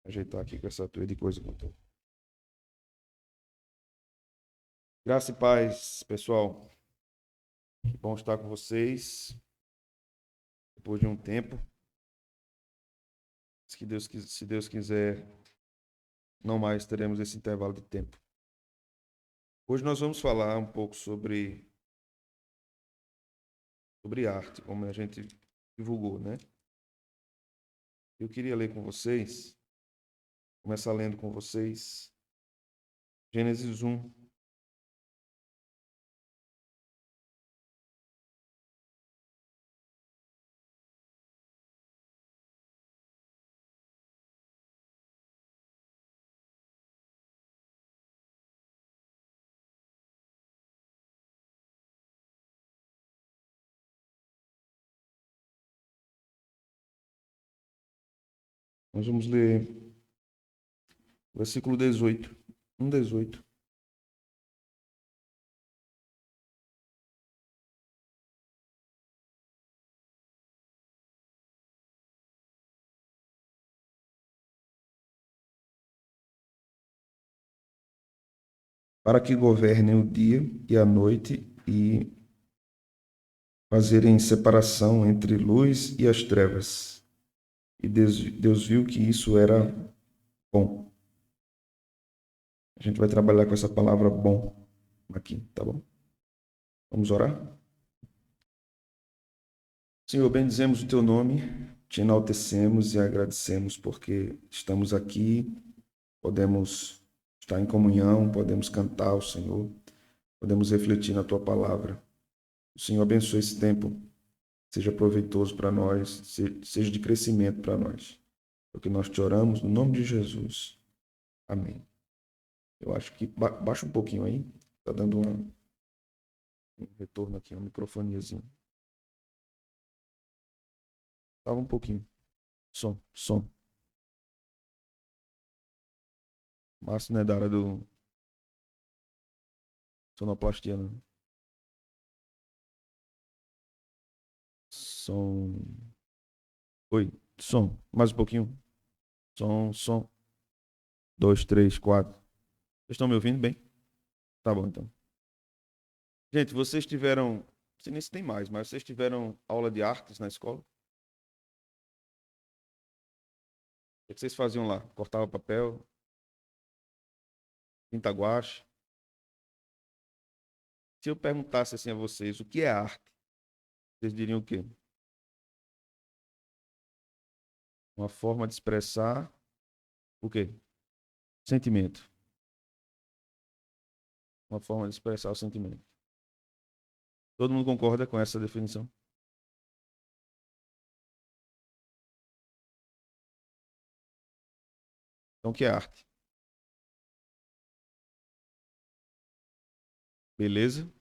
Ajeitar aqui com essa tua de coisa que eu tô. Graça e paz, pessoal. Que bom estar com vocês depois de um tempo. Se Deus quiser, não mais teremos esse intervalo de tempo. Hoje nós vamos falar um pouco sobre arte, como a gente divulgou, né? Eu queria ler com vocês, começar lendo com vocês, Gênesis 1. Nós vamos ler versículo 18. 1:18. Para que governem o dia e a noite e fazerem separação entre luz e as trevas. E Deus viu que isso era bom. A gente vai trabalhar com essa palavra bom aqui, tá bom? Vamos orar? Senhor, bendizemos o teu nome, te enaltecemos e agradecemos porque estamos aqui, podemos estar em comunhão, podemos cantar ao Senhor, podemos refletir na tua palavra. O Senhor abençoe esse tempo, seja proveitoso para nós, seja de crescimento para nós. Porque nós te oramos no nome de Jesus. Amém. Eu acho que baixa um pouquinho aí, tá dando um retorno aqui, uma microfoniazinho. Tava um pouquinho. Som. Márcio não é da área do sonoplastia, não. Som. Oi, som. Mais um pouquinho. Som. 2, 3, 4. Vocês estão me ouvindo bem? Tá bom, então. Gente, vocês tiveram. Não sei nem se tem mais, mas vocês tiveram aula de artes na escola? O que vocês faziam lá? Cortava papel? Tinta guache? Se eu perguntasse assim a vocês o que é arte, vocês diriam o quê? Uma forma de expressar o quê? Sentimento. Uma forma de expressar o sentimento. Todo mundo concorda com essa definição? Então, o que é arte? Beleza?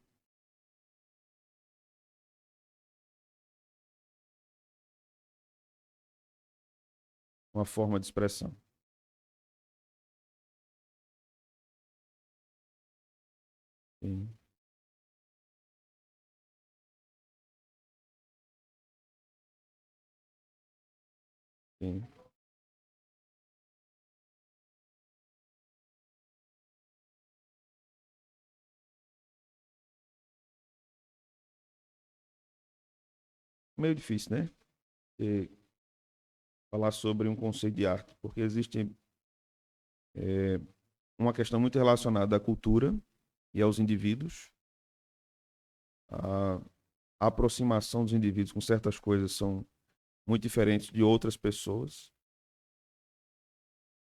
Uma forma de expressão. Sim, sim. Meio difícil, né? E falar sobre um conceito de arte, porque existe uma questão muito relacionada à cultura e aos indivíduos. A aproximação dos indivíduos com certas coisas são muito diferentes de outras pessoas.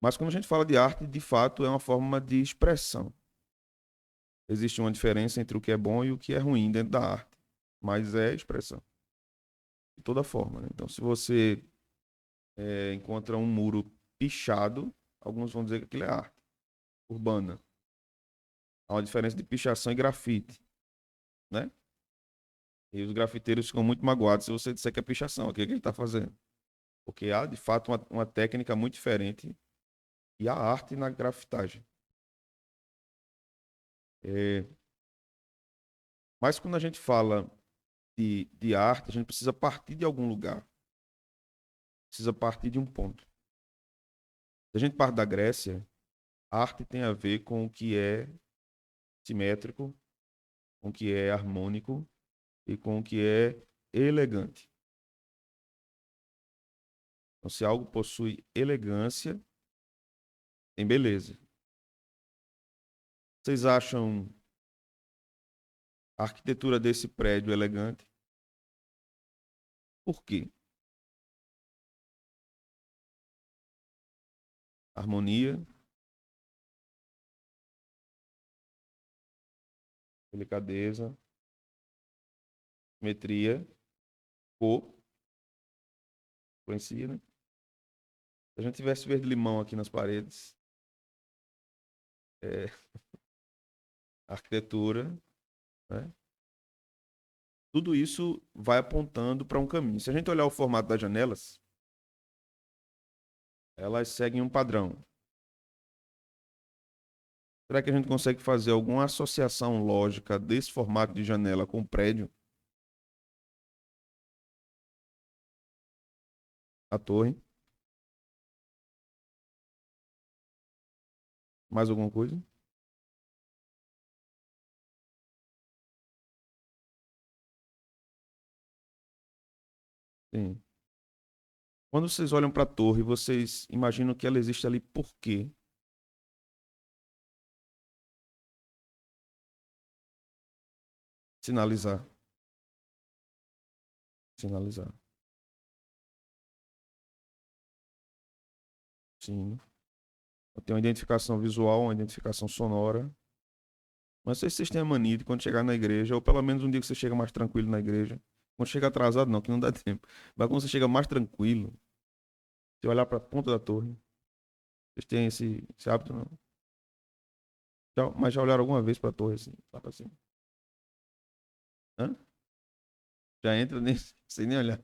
Mas quando a gente fala de arte, de fato, é uma forma de expressão. Existe uma diferença entre o que é bom e o que é ruim dentro da arte, mas é expressão, de toda forma, né? Então, se você encontra um muro pichado, alguns vão dizer que aquilo é arte urbana. Há uma diferença de pichação e grafite, né? E os grafiteiros ficam muito magoados se você disser que é pichação, o que ele está fazendo. Porque há, de fato, uma técnica muito diferente e a arte na grafitagem. É, mas quando a gente fala de arte, a gente precisa partir de algum lugar. Precisa partir de um ponto. Se a gente parte da Grécia, arte tem a ver com o que é simétrico, com o que é harmônico e com o que é elegante. Então, se algo possui elegância, tem beleza. Vocês acham a arquitetura desse prédio elegante? Por quê? Harmonia, delicadeza, simetria, cor, influencia, né? Se a gente tivesse verde-limão aqui nas paredes, é, arquitetura, né? Tudo isso vai apontando para um caminho. Se a gente olhar o formato das janelas, elas seguem um padrão. Será que a gente consegue fazer alguma associação lógica desse formato de janela com o prédio, a torre? Mais alguma coisa? Sim. Quando vocês olham para a torre, vocês imaginam que ela existe ali por quê? Sinalizar. Sinalizar. Sim. Tem uma identificação visual, uma identificação sonora. Mas não sei se vocês têm a mania de quando chegar na igreja, ou pelo menos um dia que você chega mais tranquilo na igreja. Quando chega atrasado, não, que não dá tempo. Mas quando você chega mais tranquilo, você olhar para a ponta da torre. Vocês têm esse hábito, não? Mas já olharam alguma vez para a torre assim, lá para cima? Hã? Já entra nem, sem nem olhar.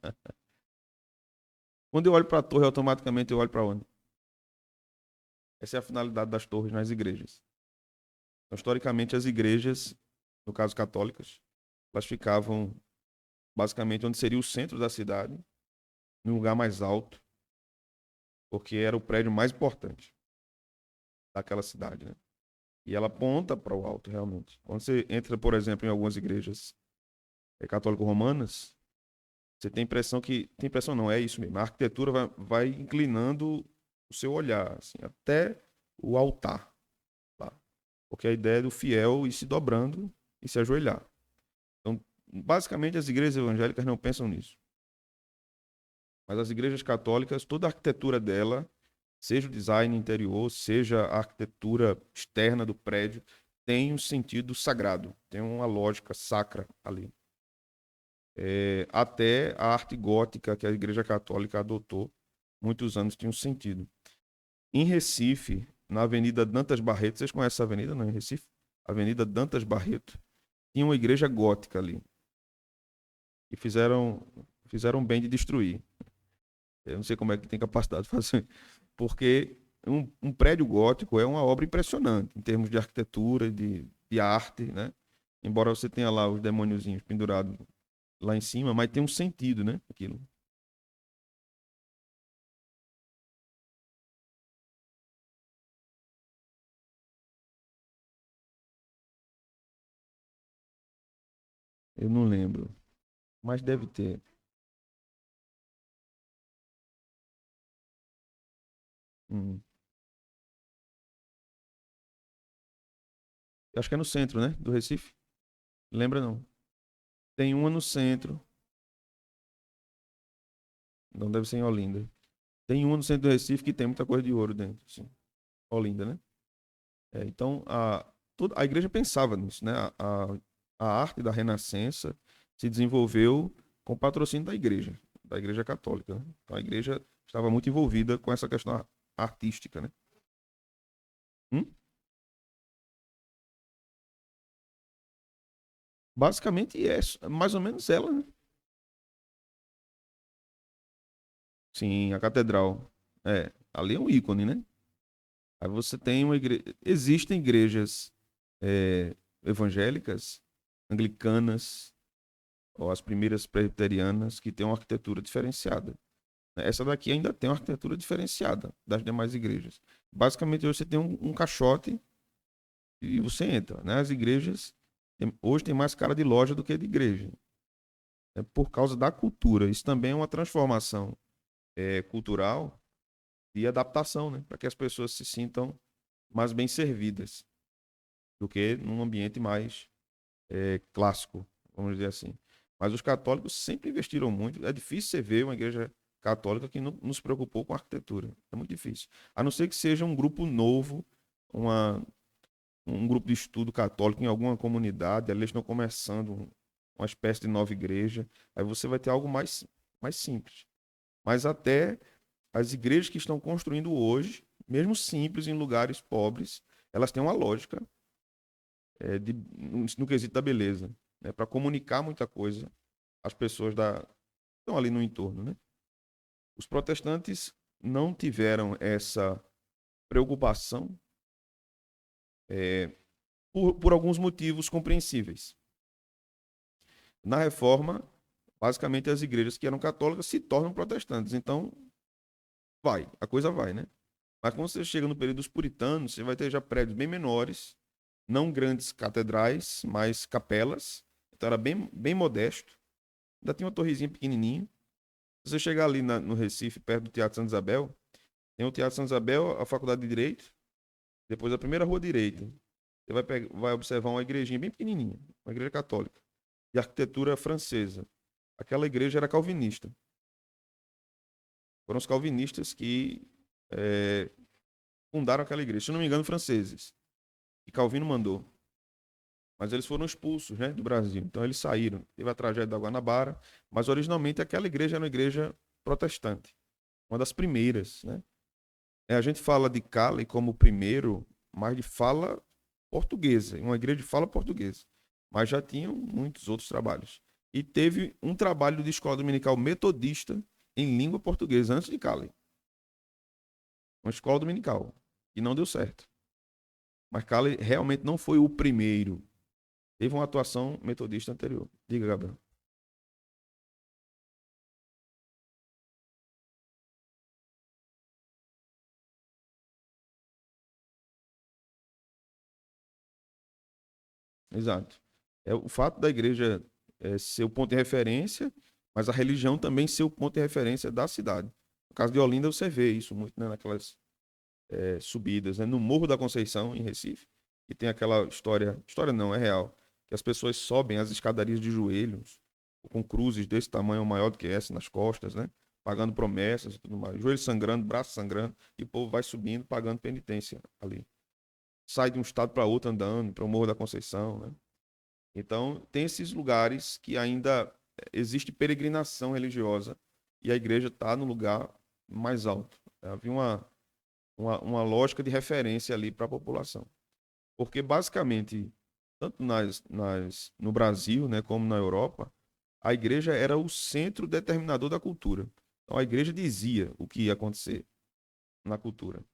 Quando eu olho para a torre, automaticamente eu olho para onde? Essa é a finalidade das torres nas igrejas. Então, historicamente, as igrejas, no caso católicas, elas ficavam basicamente onde seria o centro da cidade, num lugar mais alto, porque era o prédio mais importante daquela cidade, né? E ela aponta para o alto, realmente. Quando você entra, por exemplo, em algumas igrejas católico-romanas, você tem impressão que. Tem impressão não, é isso mesmo. A arquitetura vai inclinando o seu olhar, assim, até o altar. Tá? Porque a ideia é do fiel ir se dobrando e se ajoelhar. Então, basicamente, as igrejas evangélicas não pensam nisso. Mas as igrejas católicas, toda a arquitetura dela, seja o design interior, seja a arquitetura externa do prédio, tem um sentido sagrado, tem uma lógica sacra ali. Até a arte gótica que a Igreja Católica adotou, muitos anos tinha um sentido. Em Recife, na Avenida Dantas Barreto, vocês conhecem essa avenida, não? Em Recife? Avenida Dantas Barreto, tinha uma igreja gótica ali. E fizeram bem de destruir. Eu não sei como é que tem capacidade de fazer. Porque um prédio gótico é uma obra impressionante em termos de arquitetura, de arte, né? Embora você tenha lá os demôniozinhos pendurados lá em cima, mas tem um sentido, né? Aquilo. Eu não lembro, mas deve ter. Hum. Eu acho que é no centro, né? Do Recife. Lembra não? Tem uma no centro, não deve ser em Olinda. Tem uma no centro do Recife que tem muita coisa de ouro dentro, assim. Olinda, né? Então, a igreja pensava nisso, né? A arte da Renascença se desenvolveu com o patrocínio da igreja católica, né? Então, a igreja estava muito envolvida com essa questão artística, né? Hum? Basicamente é mais ou menos ela, né? Sim, a catedral. Ali é um ícone, né? Aí você tem uma igreja. Existem igrejas evangélicas, anglicanas, ou as primeiras presbiterianas, que têm uma arquitetura diferenciada. Essa daqui ainda tem uma arquitetura diferenciada das demais igrejas. Basicamente, hoje você tem um caixote e você entra, né? As igrejas hoje tem mais cara de loja do que de igreja. É por causa da cultura. Isso também é uma transformação cultural e adaptação, né? Para que as pessoas se sintam mais bem servidas do que num ambiente mais clássico, vamos dizer assim. Mas os católicos sempre investiram muito. É difícil você ver uma igreja católica que não se preocupou com a arquitetura. É muito difícil. A não ser que seja um grupo novo, uma, um grupo de estudo católico em alguma comunidade, ali eles estão começando uma espécie de nova igreja. Aí você vai ter algo mais simples. Mas até as igrejas que estão construindo hoje, mesmo simples, em lugares pobres, elas têm uma lógica no quesito da beleza, né? Para comunicar muita coisa às pessoas que estão ali no entorno, né? Os protestantes não tiveram essa preocupação por alguns motivos compreensíveis. Na reforma, basicamente as igrejas que eram católicas se tornam protestantes. Então, a coisa vai, né? Mas quando você chega no período dos puritanos, você vai ter já prédios bem menores, não grandes catedrais, mas capelas. Então era bem modesto. Ainda tinha uma torrezinha pequenininha. Se você chegar ali no Recife, perto do Teatro Santa Isabel, tem o Teatro Santa Isabel, a Faculdade de Direito, depois a primeira rua direita. Você vai observar uma igrejinha bem pequenininha, uma igreja católica, de arquitetura francesa. Aquela igreja era calvinista. Foram os calvinistas que fundaram aquela igreja. Se não me engano, franceses. E Calvino mandou. Mas eles foram expulsos, né, do Brasil. Então eles saíram. Teve a tragédia da Guanabara, mas originalmente aquela igreja era uma igreja protestante, uma das primeiras, né? A gente fala de Cali como primeiro, mas de fala portuguesa, uma igreja de fala portuguesa. Mas já tinham muitos outros trabalhos. E teve um trabalho de escola dominical metodista em língua portuguesa antes de Cali. Uma escola dominical. E não deu certo. Mas Cali realmente não foi o primeiro. Teve uma atuação metodista anterior. Diga, Gabriel. Exato. O fato da igreja ser o ponto de referência, mas a religião também ser o ponto de referência da cidade. No caso de Olinda, você vê isso muito, né, naquelas subidas, né? No Morro da Conceição, em Recife, e tem aquela história não, é real, que as pessoas sobem as escadarias de joelhos, com cruzes desse tamanho ou maior do que essa nas costas, né? Pagando promessas e tudo mais. Joelho sangrando, braço sangrando, e o povo vai subindo, pagando penitência ali. Sai de um estado para outro andando, para o Morro da Conceição, né? Então, tem esses lugares que ainda existe peregrinação religiosa e a igreja está no lugar mais alto. Havia uma lógica de referência ali para a população. Porque, basicamente, tanto no Brasil, né, como na Europa, a igreja era o centro determinador da cultura. Então, a igreja dizia o que ia acontecer na cultura.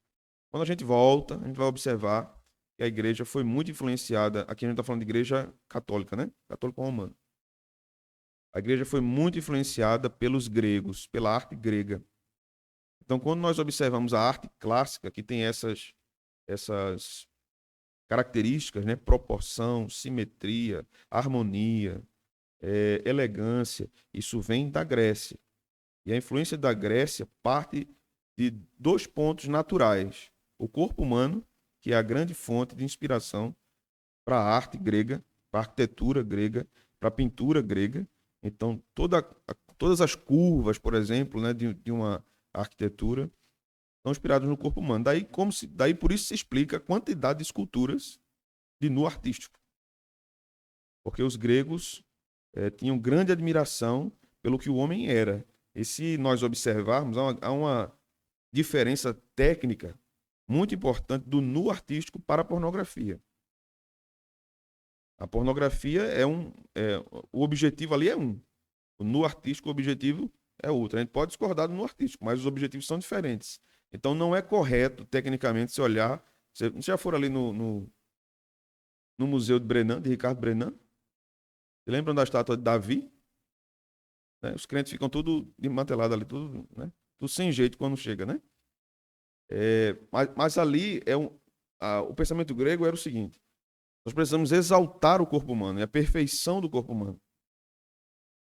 Quando a gente volta, a gente vai observar que a igreja foi muito influenciada. Aqui a gente está falando de igreja católica, né? Católico romano. A igreja foi muito influenciada pelos gregos, pela arte grega. Então, quando nós observamos a arte clássica, que tem essas características, né? Proporção, simetria, harmonia, elegância, isso vem da Grécia. E a influência da Grécia parte de dois pontos naturais: o corpo humano, que é a grande fonte de inspiração para a arte grega, para a arquitetura grega, para a pintura grega. Então, todas as curvas, por exemplo, né, de uma arquitetura são inspiradas no corpo humano. Daí por isso se explica a quantidade de esculturas de nu artístico. Porque os gregos tinham grande admiração pelo que o homem era. E se nós observarmos, há uma diferença técnica muito importante do nu artístico para a pornografia. A pornografia o objetivo ali é um. O nu artístico, o objetivo é outro. A gente pode discordar do nu artístico, mas os objetivos são diferentes. Então não é correto, tecnicamente, se olhar. Você já for ali no Museu de Brenan, de Ricardo Brenan? Você lembram da estátua de Davi? Né? Os crentes ficam tudo desmantelados ali, tudo, né? tudo sem jeito quando chega, né? Mas ali o pensamento grego era o seguinte: nós precisamos exaltar o corpo humano, é a perfeição do corpo humano.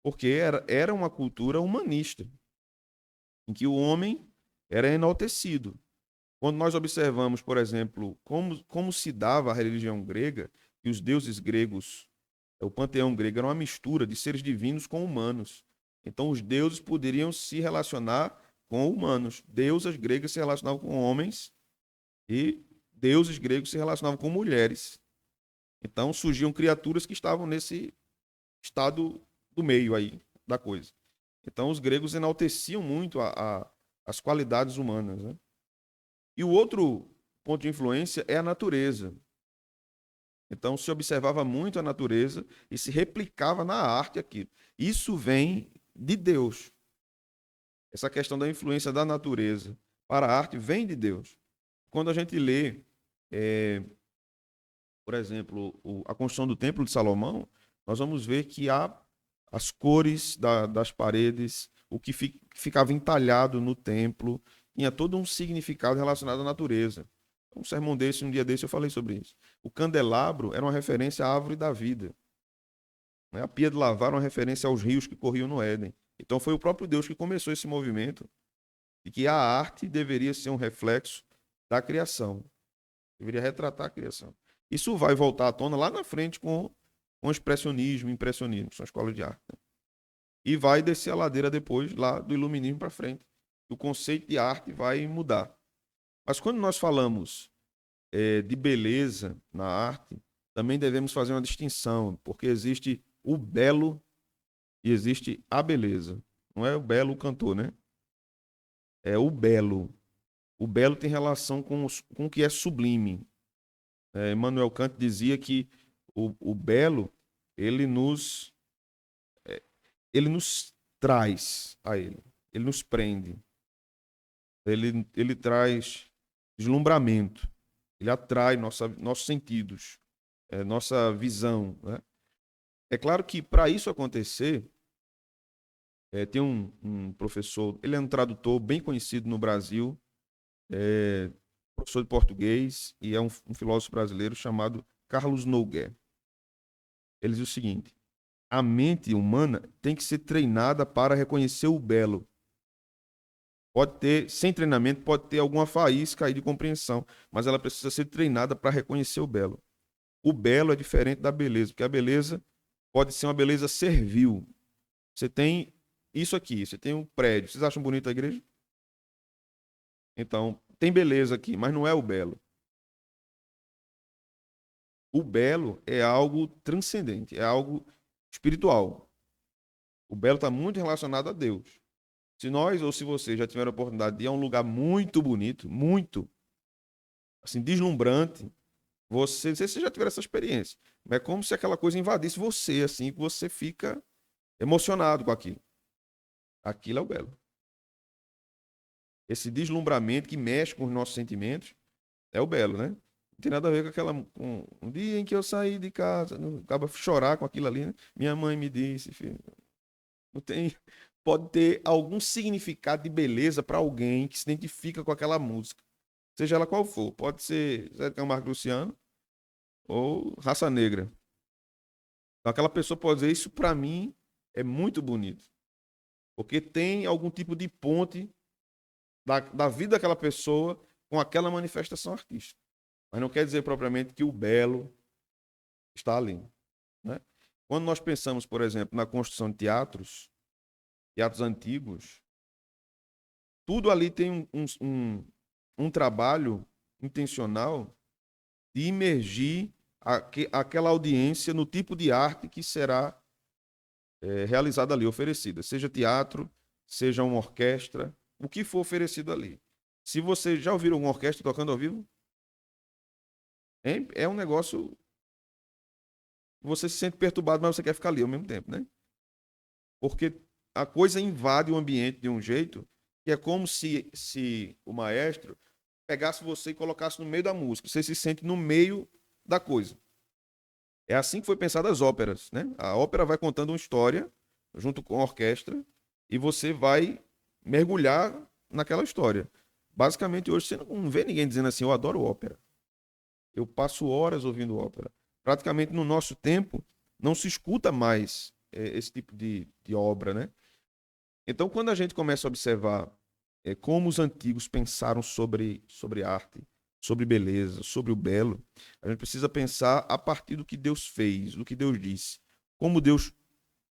Porque era uma cultura humanista, em que o homem era enaltecido. Quando nós observamos, por exemplo, como se dava a religião grega, e os deuses gregos, o panteão grego era uma mistura de seres divinos com humanos. Então, os deuses poderiam se relacionar com humanos. Deusas gregas se relacionavam com homens e deuses gregos se relacionavam com mulheres. Então, surgiam criaturas que estavam nesse estado do meio aí da coisa. Então, os gregos enalteciam muito as qualidades humanas, né? E o outro ponto de influência é a natureza. Então, se observava muito a natureza e se replicava na arte aquilo. Isso vem de Deus. Essa questão da influência da natureza para a arte vem de Deus. Quando a gente lê, por exemplo, a construção do Templo de Salomão, nós vamos ver que há as cores das paredes, o que ficava entalhado no templo, tinha todo um significado relacionado à natureza. Um sermão desse, um dia desse, eu falei sobre isso. O candelabro era uma referência à árvore da vida. A pia de lavar era uma referência aos rios que corriam no Éden. Então foi o próprio Deus que começou esse movimento de que a arte deveria ser um reflexo da criação. Deveria retratar a criação. Isso vai voltar à tona lá na frente com o expressionismo, impressionismo, que são escolas de arte. Né? E vai descer a ladeira depois, lá do iluminismo para frente. O conceito de arte vai mudar. Mas quando nós falamos de beleza na arte, também devemos fazer uma distinção, porque existe o belo e existe a beleza. Não é o belo o cantor, né? É o belo. O belo tem relação com o que é sublime. Immanuel Kant dizia que o belo, ele nos traz a ele. Ele nos prende. Ele traz deslumbramento. Ele atrai nossos sentidos, nossa visão. Né? É claro que para isso acontecer, tem um professor, ele é um tradutor bem conhecido no Brasil, professor de português, e é um filósofo brasileiro chamado Carlos Noguer. Ele diz o seguinte: a mente humana tem que ser treinada para reconhecer o belo. Pode ter, sem treinamento, pode ter alguma faísca aí de compreensão, mas ela precisa ser treinada para reconhecer o belo. O belo é diferente da beleza, porque a beleza pode ser uma beleza servil. Você tem isso aqui, você tem um prédio. Vocês acham bonita a igreja? Então, tem beleza aqui, mas não é o belo. O belo é algo transcendente, é algo espiritual. O belo está muito relacionado a Deus. Se nós ou se você já tiveram a oportunidade de ir a um lugar muito bonito, muito, assim, deslumbrante, não sei se você já tiver essa experiência, mas é como se aquela coisa invadisse você, assim, que você fica emocionado com aquilo. Aquilo é o belo. Esse deslumbramento que mexe com os nossos sentimentos é o belo, né? Não tem nada a ver com um dia em que eu saí de casa, não acaba chorar com aquilo ali, né? Minha mãe me disse, filho. Não tem, pode ter algum significado de beleza para alguém que se identifica com aquela música, seja ela qual for. Pode ser Zé de Camargo e Luciano ou Raça Negra. Então, aquela pessoa pode dizer: isso para mim é muito bonito, porque tem algum tipo de ponte da vida daquela pessoa com aquela manifestação artística. Mas não quer dizer propriamente que o belo está ali. Né? Quando nós pensamos, por exemplo, na construção de teatros antigos, tudo ali tem um trabalho intencional de imergir aquela audiência no tipo de arte que será realizada ali, oferecida. Seja teatro, seja uma orquestra, o que for oferecido ali. Se você já ouviram uma orquestra tocando ao vivo, é um negócio... Você se sente perturbado, mas você quer ficar ali ao mesmo tempo, né? Porque a coisa invade o ambiente de um jeito que é como se o maestro pegasse você e colocasse no meio da música. Você se sente no meio da coisa. É assim que foi pensada as óperas, né? A ópera vai contando uma história junto com a orquestra e você vai mergulhar naquela história. Basicamente, hoje você não vê ninguém dizendo assim, eu adoro ópera. Eu passo horas ouvindo ópera. Praticamente no nosso tempo, não se escuta mais esse tipo de obra, né? Então, quando a gente começa a observar como os antigos pensaram sobre arte, sobre beleza, sobre o belo, a gente precisa pensar a partir do que Deus fez, do que Deus disse, como Deus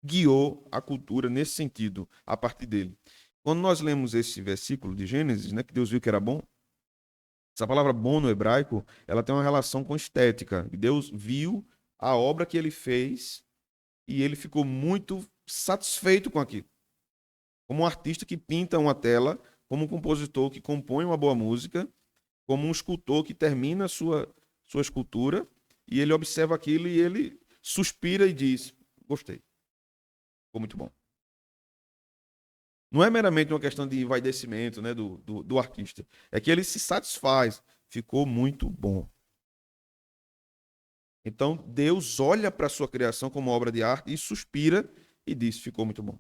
guiou a cultura nesse sentido, a partir dele. Quando nós lemos esse versículo de Gênesis, né, que Deus viu que era bom, essa palavra bom no hebraico, ela tem uma relação com estética. Deus viu a obra que ele fez e ele ficou muito satisfeito com aquilo. Como um artista que pinta uma tela, como um compositor que compõe uma boa música, como um escultor que termina a sua escultura e ele observa aquilo e ele suspira e diz: gostei, ficou muito bom. Não é meramente uma questão de envaidecimento, né, do artista. É que ele se satisfaz. Ficou muito bom. Então, Deus olha para a sua criação como obra de arte e suspira e diz: ficou muito bom.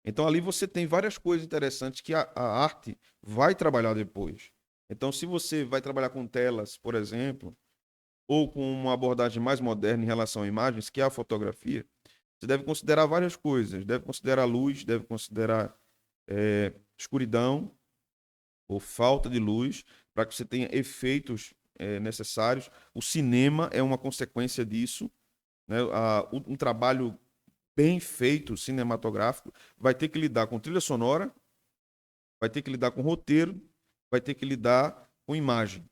Então, ali você tem várias coisas interessantes que a arte vai trabalhar depois. Então, se você vai trabalhar com telas, por exemplo, ou com uma abordagem mais moderna em relação a imagens, que é a fotografia, você deve considerar várias coisas. Deve considerar luz, deve considerar escuridão ou falta de luz, para que você tenha efeitos necessários. O cinema é uma consequência disso, né? Um trabalho bem feito cinematográfico vai ter que lidar com trilha sonora, vai ter que lidar com roteiro, vai ter que lidar com imagem.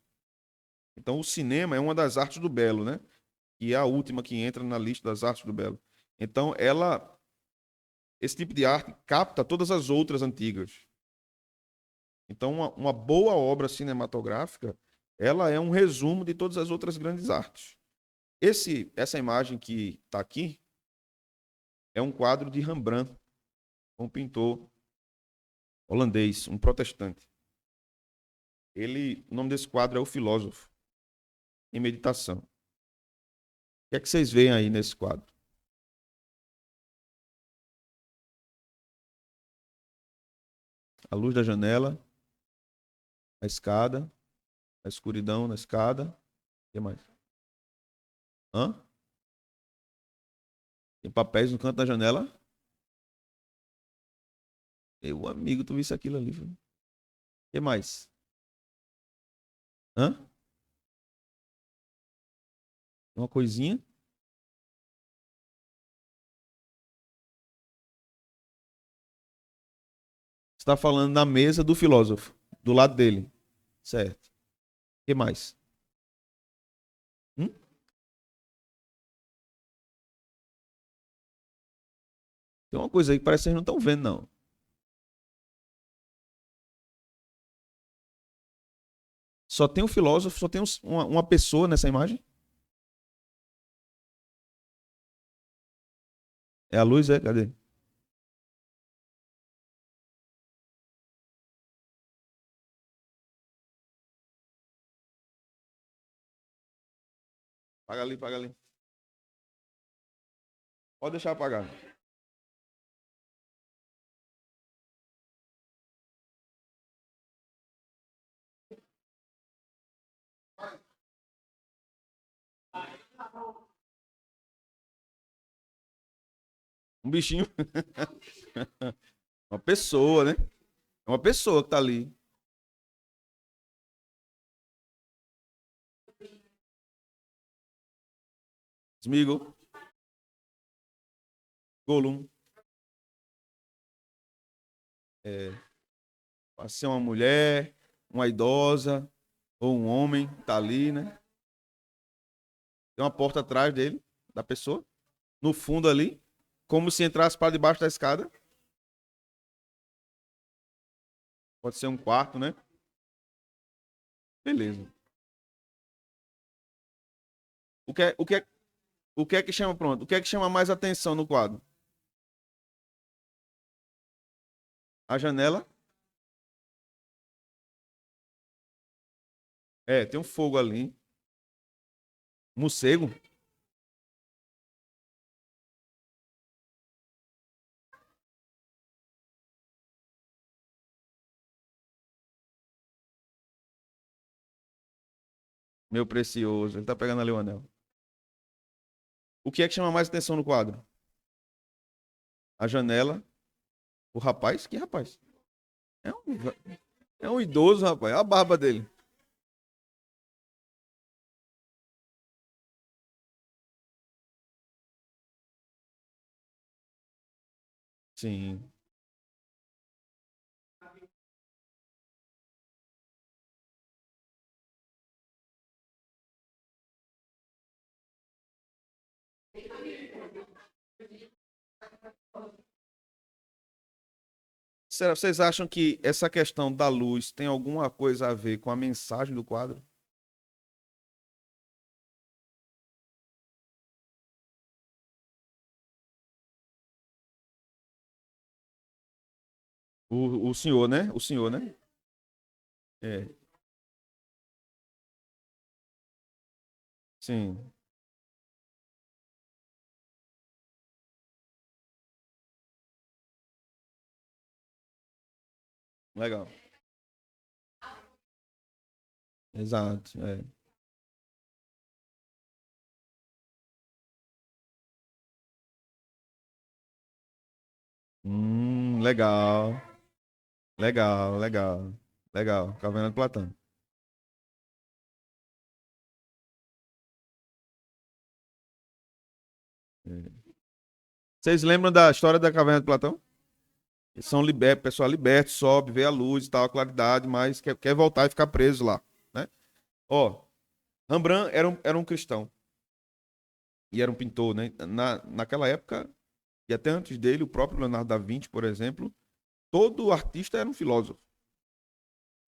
Então, o cinema é uma das artes do belo, né? E é a última que entra na lista das artes do belo. Então, esse tipo de arte capta todas as outras antigas. Então, uma boa obra cinematográfica, ela é um resumo de todas as outras grandes artes. Essa imagem que está aqui é um quadro de Rembrandt, um pintor holandês, um protestante. O nome desse quadro é O Filósofo, em Meditação. O que é que vocês veem aí nesse quadro? A luz da janela, a escada, a escuridão na escada. O que mais? Hã? Tem papéis no canto da janela? Meu amigo, tu visse aquilo ali. O que mais? Hã? Uma coisinha? Você está falando na mesa do filósofo, do lado dele. Certo. O que mais? Hum? Tem uma coisa aí que parece que vocês não estão vendo, não. Só tem um filósofo, só tem uma pessoa nessa imagem? É a luz, é? Cadê? Paga ali, paga ali. Pode deixar apagado. Um bichinho. Uma pessoa, né? É uma pessoa que tá ali. Smeagol, Gollum. É, pode ser uma mulher, uma idosa ou um homem, tá ali, né? Tem uma porta atrás dele, da pessoa. No fundo ali, como se entrasse para debaixo da escada. Pode ser um quarto, né? Beleza. O que é que chama, pronto? O que é que chama mais atenção no quadro? A janela. É, tem um fogo ali. Morcego. Meu precioso. Ele tá pegando ali o anel. O que é que chama mais atenção no quadro? A janela. O rapaz? Que rapaz? É um, é um idoso, rapaz. Olha a barba dele. Sim. Será, vocês acham que essa questão da luz tem alguma coisa a ver com a mensagem do quadro? O senhor, né? O senhor, né? É, sim. Legal. Exato. É. Legal. Legal, legal. Legal. Caverna de Platão. É. Vocês lembram da história da Caverna de Platão? Eles são libertos, o pessoal liberto, sobe, vê a luz e tal, a claridade, mas quer voltar e ficar preso lá, né? Ó, Rembrandt era um cristão e era um pintor, né? Naquela época, e até antes dele, o próprio Leonardo da Vinci, por exemplo, todo artista era um filósofo.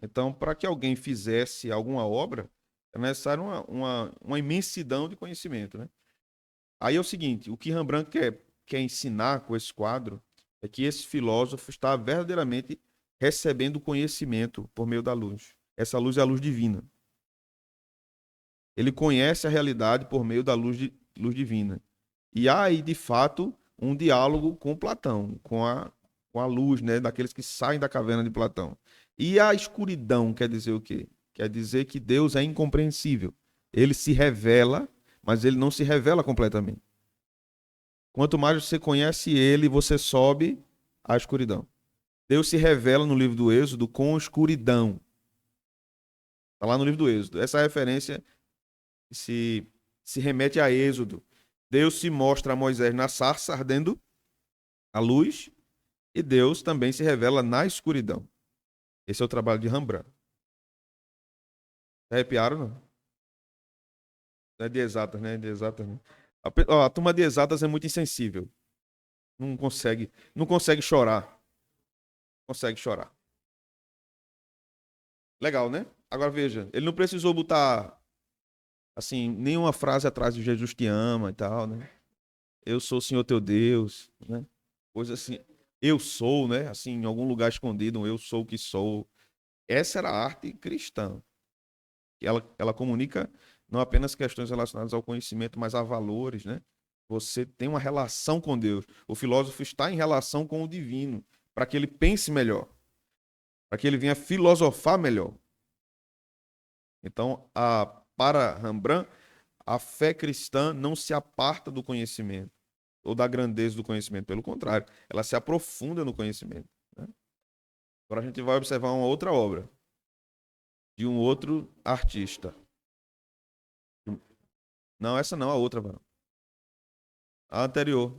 Então, para que alguém fizesse alguma obra, é necessário uma imensidão de conhecimento, né? Aí é o seguinte, o que Rembrandt quer ensinar com esse quadro é que esse filósofo está verdadeiramente recebendo conhecimento por meio da luz. Essa luz é a luz divina. Ele conhece a realidade por meio da luz divina. E há aí, de fato, um diálogo com Platão, com a luz, né, daqueles que saem da caverna de Platão. E a escuridão quer dizer o quê? Quer dizer que Deus é incompreensível. Ele se revela, mas ele não se revela completamente. Quanto mais você conhece ele, você sobe à escuridão. Deus se revela no livro do Êxodo com escuridão. Está lá no livro do Êxodo. Essa referência se, se remete a Êxodo. Deus se mostra a Moisés na sarça ardendo a luz e Deus também se revela na escuridão. Esse é o trabalho de Rembrandt. Arrepiaram, não? É de exatas, né? De exatas, né? A turma de exatas é muito insensível. Não consegue chorar. Consegue chorar. Legal, né? Agora veja, ele não precisou botar assim nenhuma frase atrás de Jesus te ama e tal, né? Eu sou o Senhor teu Deus, né? Coisa assim. Eu sou, né? Assim, em algum lugar escondido, um eu sou o que sou. Essa era a arte cristã. Ela comunica não apenas questões relacionadas ao conhecimento, mas a valores, né? Você tem uma relação com Deus. O filósofo está em relação com o divino, para que ele pense melhor, para que ele venha filosofar melhor. Então, para Rembrandt, a fé cristã não se aparta do conhecimento ou da grandeza do conhecimento, pelo contrário, ela se aprofunda no conhecimento, né? Agora a gente vai observar uma outra obra de um outro artista. Não, essa não, a outra, mano. A anterior.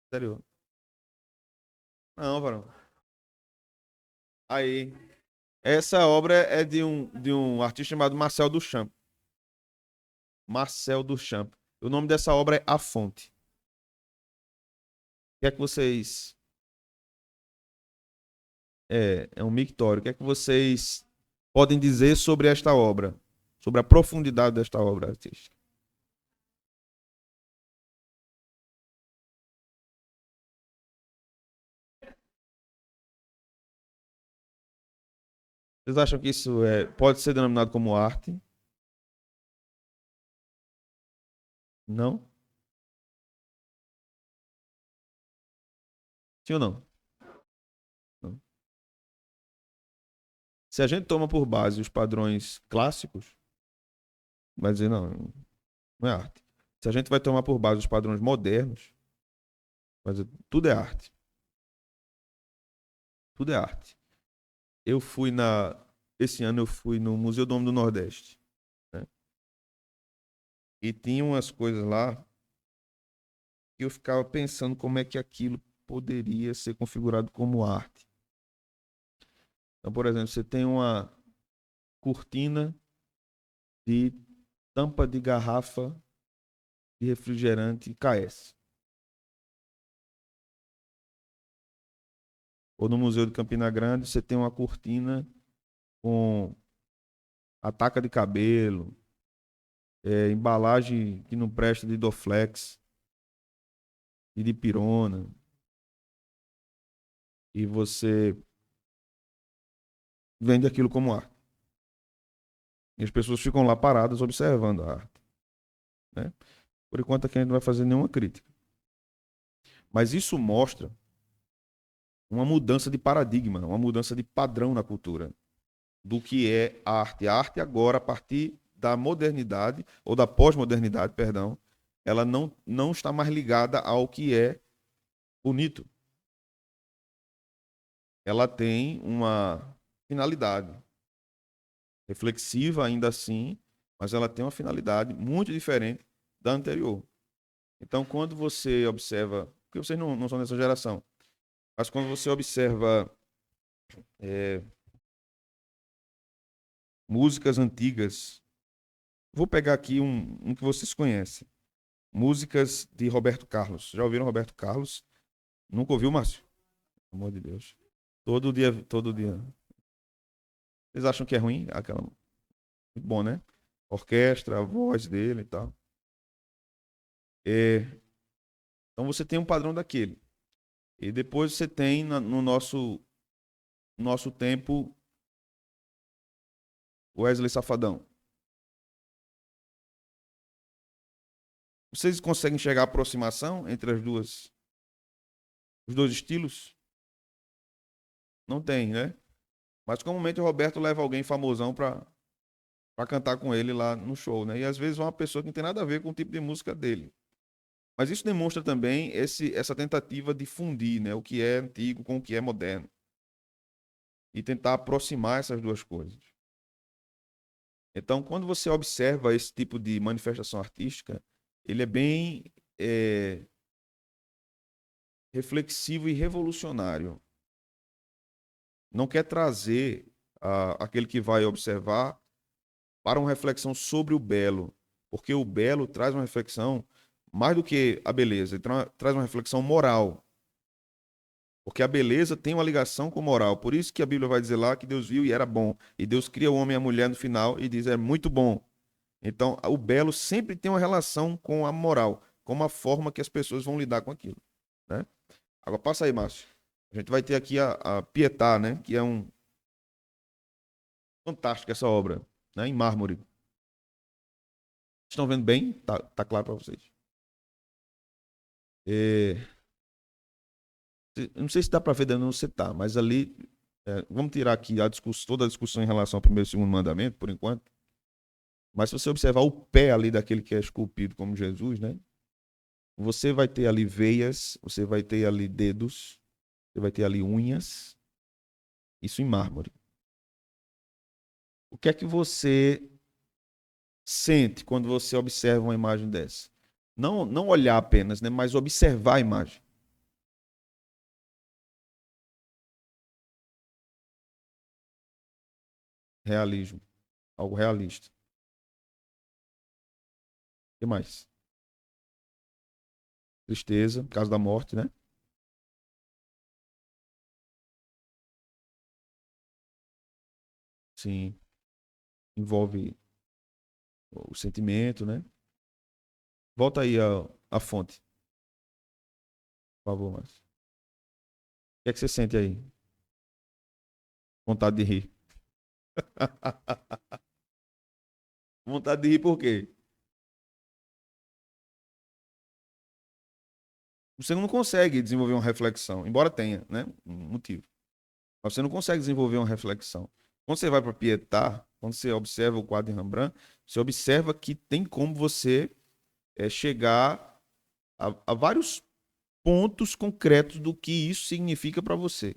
Anterior. Não, varão. Aí. Essa obra é de um artista chamado Marcel Duchamp. Marcel Duchamp. O nome dessa obra é A Fonte. O que é que vocês. É um mictório. O que é que vocês podem dizer sobre esta obra? Sobre a profundidade desta obra artística? Vocês acham que isso pode ser denominado como arte? Não? Sim ou não? Não. Se a gente toma por base os padrões clássicos, vai dizer, não, não é arte. Se a gente vai tomar por base os padrões modernos, vai dizer, tudo é arte. Tudo é arte. Eu fui na. Esse ano eu fui no Museu do Homem do Nordeste, né? E tinha umas coisas lá que eu ficava pensando como é que aquilo poderia ser configurado como arte. Então, por exemplo, você tem uma cortina de tampa de garrafa de refrigerante KS. Ou no Museu de Campina Grande, você tem uma cortina com ataca de cabelo, embalagem que não presta de Doflex e de pirona. E você vende aquilo como arte. E as pessoas ficam lá paradas observando a arte, né? Por enquanto aqui a gente não vai fazer nenhuma crítica. Mas isso mostra uma mudança de paradigma, uma mudança de padrão na cultura do que é a arte. A arte agora, a partir da modernidade, ou da pós-modernidade, perdão, ela não está mais ligada ao que é bonito. Ela tem uma finalidade reflexiva ainda assim, mas ela tem uma finalidade muito diferente da anterior. Então, quando você observa, porque vocês não são dessa geração, mas quando você observa é, músicas antigas, vou pegar aqui um que vocês conhecem. Músicas de Roberto Carlos. Já ouviram Roberto Carlos? Nunca ouviu, Márcio? Pelo amor de Deus. Todo dia, todo dia. Vocês acham que é ruim? Aquela... Muito bom, né? Orquestra, a voz dele e tal. É, então você tem um padrão daquele. E depois você tem no nosso tempo Wesley Safadão. Vocês conseguem chegar à aproximação entre os dois estilos? Não tem, né? Mas comumente o Roberto leva alguém famosão pra cantar com ele lá no show, né? E às vezes uma pessoa que não tem nada a ver com o tipo de música dele. Mas isso demonstra também essa tentativa de fundir, né, o que é antigo com o que é moderno e tentar aproximar essas duas coisas. Então, quando você observa esse tipo de manifestação artística, ele é bem é, reflexivo e revolucionário. Não quer trazer aquele que vai observar para uma reflexão sobre o belo, porque o belo traz uma reflexão mais do que a beleza, ele traz uma reflexão moral. Porque a beleza tem uma ligação com moral. Por isso que a Bíblia vai dizer lá que Deus viu e era bom. E Deus cria o homem e a mulher no final e diz é muito bom. Então, o belo sempre tem uma relação com a moral, com a forma que as pessoas vão lidar com aquilo, né? Agora passa aí, Márcio. A gente vai ter aqui a Pietà, né? Que é um fantástico essa obra, né? Em mármore. Estão vendo bem? Tá claro para vocês. É, não sei se dá para ver de onde você tá, mas ali vamos tirar aqui toda a discussão em relação ao primeiro e segundo mandamento, por enquanto. Mas se você observar o pé ali daquele que é esculpido como Jesus, né? Você vai ter ali veias, você vai ter ali dedos, você vai ter ali unhas, isso em mármore. O que é que você sente quando você observa uma imagem dessa? Não olhar apenas, né? Mas observar a imagem. Realismo, algo realista. O que mais? Tristeza, por causa da morte, né? Sim, envolve o sentimento, né? Volta aí a fonte, por favor, Márcio. O que é que você sente aí? Vontade de rir. Vontade de rir por quê? Você não consegue desenvolver uma reflexão, embora tenha, né, um motivo. Mas você não consegue desenvolver uma reflexão. Quando você vai para Pietà, quando você observa o quadro de Rembrandt, você observa que tem como você chegar a vários pontos concretos do que isso significa para você.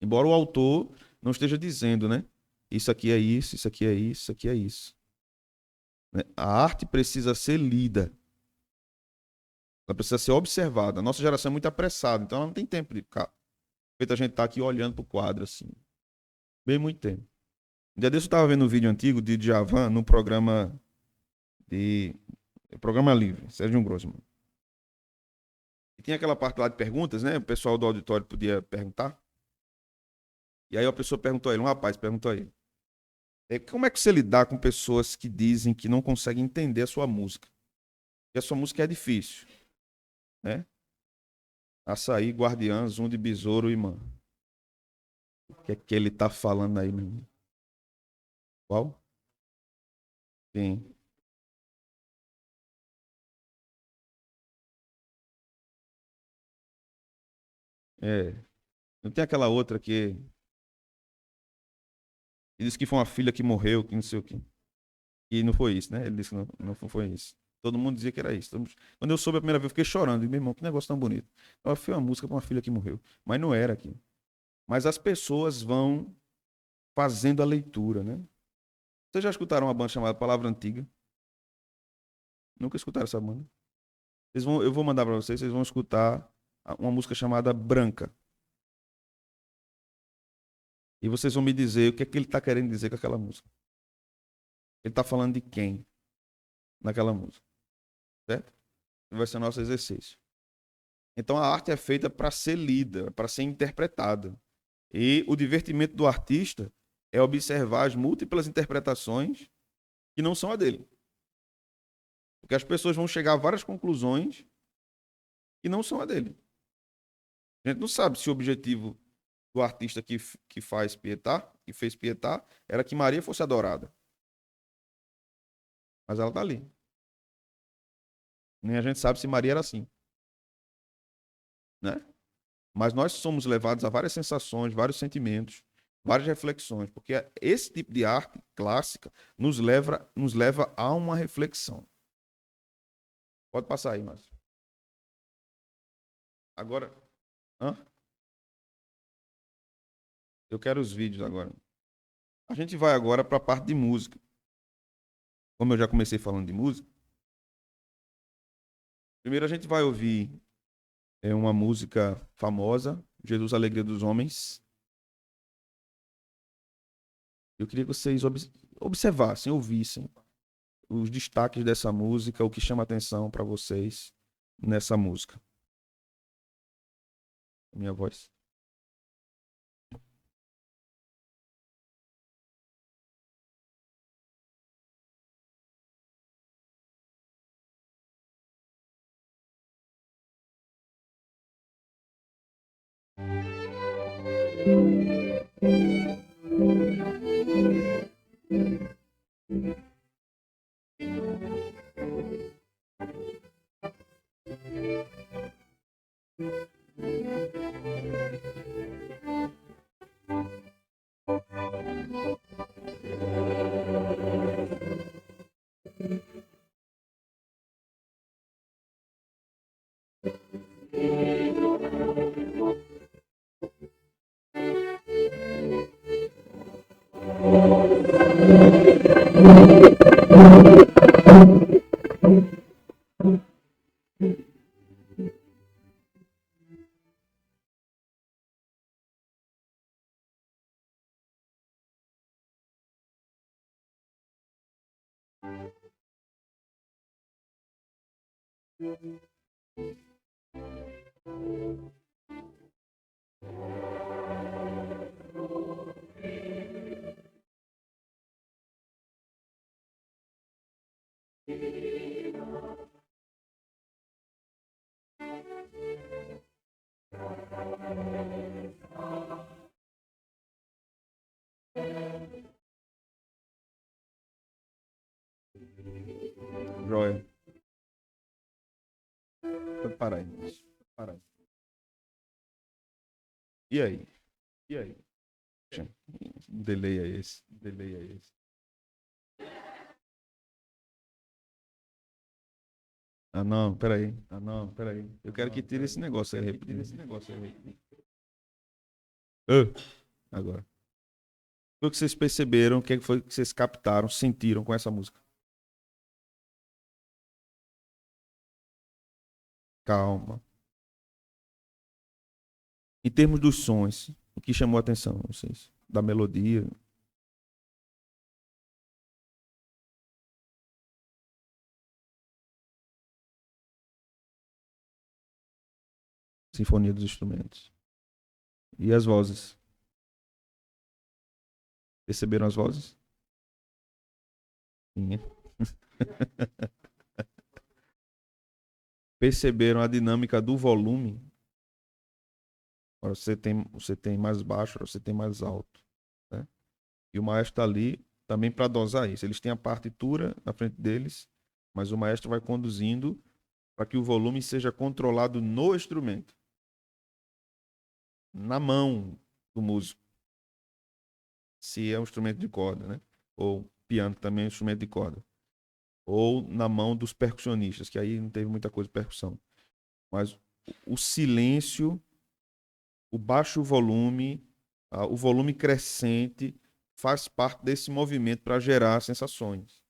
Embora o autor não esteja dizendo, né? Isso aqui é isso, isso aqui é isso, isso aqui é isso. Né? A arte precisa ser lida. Ela precisa ser observada. A nossa geração é muito apressada, então ela não tem tempo de ficar. Feito a gente tá aqui olhando pro quadro, assim. Bem muito tempo. Um dia desse eu estava vendo um vídeo antigo de Djavan no programa de. Programa Livre, Sérgio Grossman. E tinha aquela parte lá de perguntas, né? O pessoal do auditório podia perguntar. E aí a pessoa perguntou a ele, um rapaz perguntou a ele. Como é que você lidar com pessoas que dizem que não conseguem entender a sua música? Que a sua música é difícil, né? Açaí, Guardiã, Zoom de Besouro e Mano. O que é que ele tá falando aí, meu irmão? Qual? Sim. É. Não tem aquela outra que disse que foi uma filha que morreu, que não sei o quê. E não foi isso, né? Ele disse que não foi isso. Todo mundo dizia que era isso. Quando eu soube a primeira vez, eu fiquei chorando. E, meu irmão, que negócio tão bonito. Eu fiz uma música para uma filha que morreu. Mas não era aqui. Mas as pessoas vão fazendo a leitura, né? Vocês já escutaram uma banda chamada Palavra Antiga? Nunca escutaram essa banda? Eu vou mandar para vocês, vocês vão escutar uma música chamada Branca. E vocês vão me dizer o que é que ele está querendo dizer com aquela música. Ele está falando de quem naquela música, certo? Vai ser o nosso exercício. Então a arte é feita para ser lida, para ser interpretada. E o divertimento do artista é observar as múltiplas interpretações que não são a dele. Porque as pessoas vão chegar a várias conclusões que não são a dele. A gente não sabe se o objetivo do artista que faz Pietà, que fez Pietà, era que Maria fosse adorada. Mas ela está ali. Nem a gente sabe se Maria era assim, né? Mas nós somos levados a várias sensações, vários sentimentos, várias reflexões, porque esse tipo de arte clássica nos leva a uma reflexão. Pode passar aí, Márcio. Agora, hã? Eu quero os vídeos agora. A gente vai agora para a parte de música. Como eu já comecei falando de música, primeiro a gente vai ouvir uma música famosa, Jesus, Alegria dos Homens. Eu queria que vocês observassem, ouvissem os destaques dessa música, o que chama atenção para vocês nessa música. Minha voz. Joia. Pode parar aí. Pode parar aí. E aí? E aí? Delay é esse. Delay é esse. Ah, não, peraí. Ah, não, peraí. Eu quero que tire esse negócio aí. Tire esse negócio aí. Agora. O que vocês perceberam? O que foi que vocês captaram, sentiram com essa música? Calma. Em termos dos sons, o que chamou a atenção, vocês? Da melodia. Sinfonia dos instrumentos. E as vozes? Perceberam as vozes? Sim. Perceberam a dinâmica do volume? Agora você tem mais baixo, agora você tem mais alto. Né? E o maestro está ali também para dosar isso. Eles têm a partitura na frente deles, mas o maestro vai conduzindo para que o volume seja controlado no instrumento, na mão do músico. Se é um instrumento de corda, né? Ou piano também é um instrumento de corda. Ou na mão dos percussionistas, que aí não teve muita coisa de percussão. Mas o silêncio, o baixo volume, o volume crescente faz parte desse movimento para gerar sensações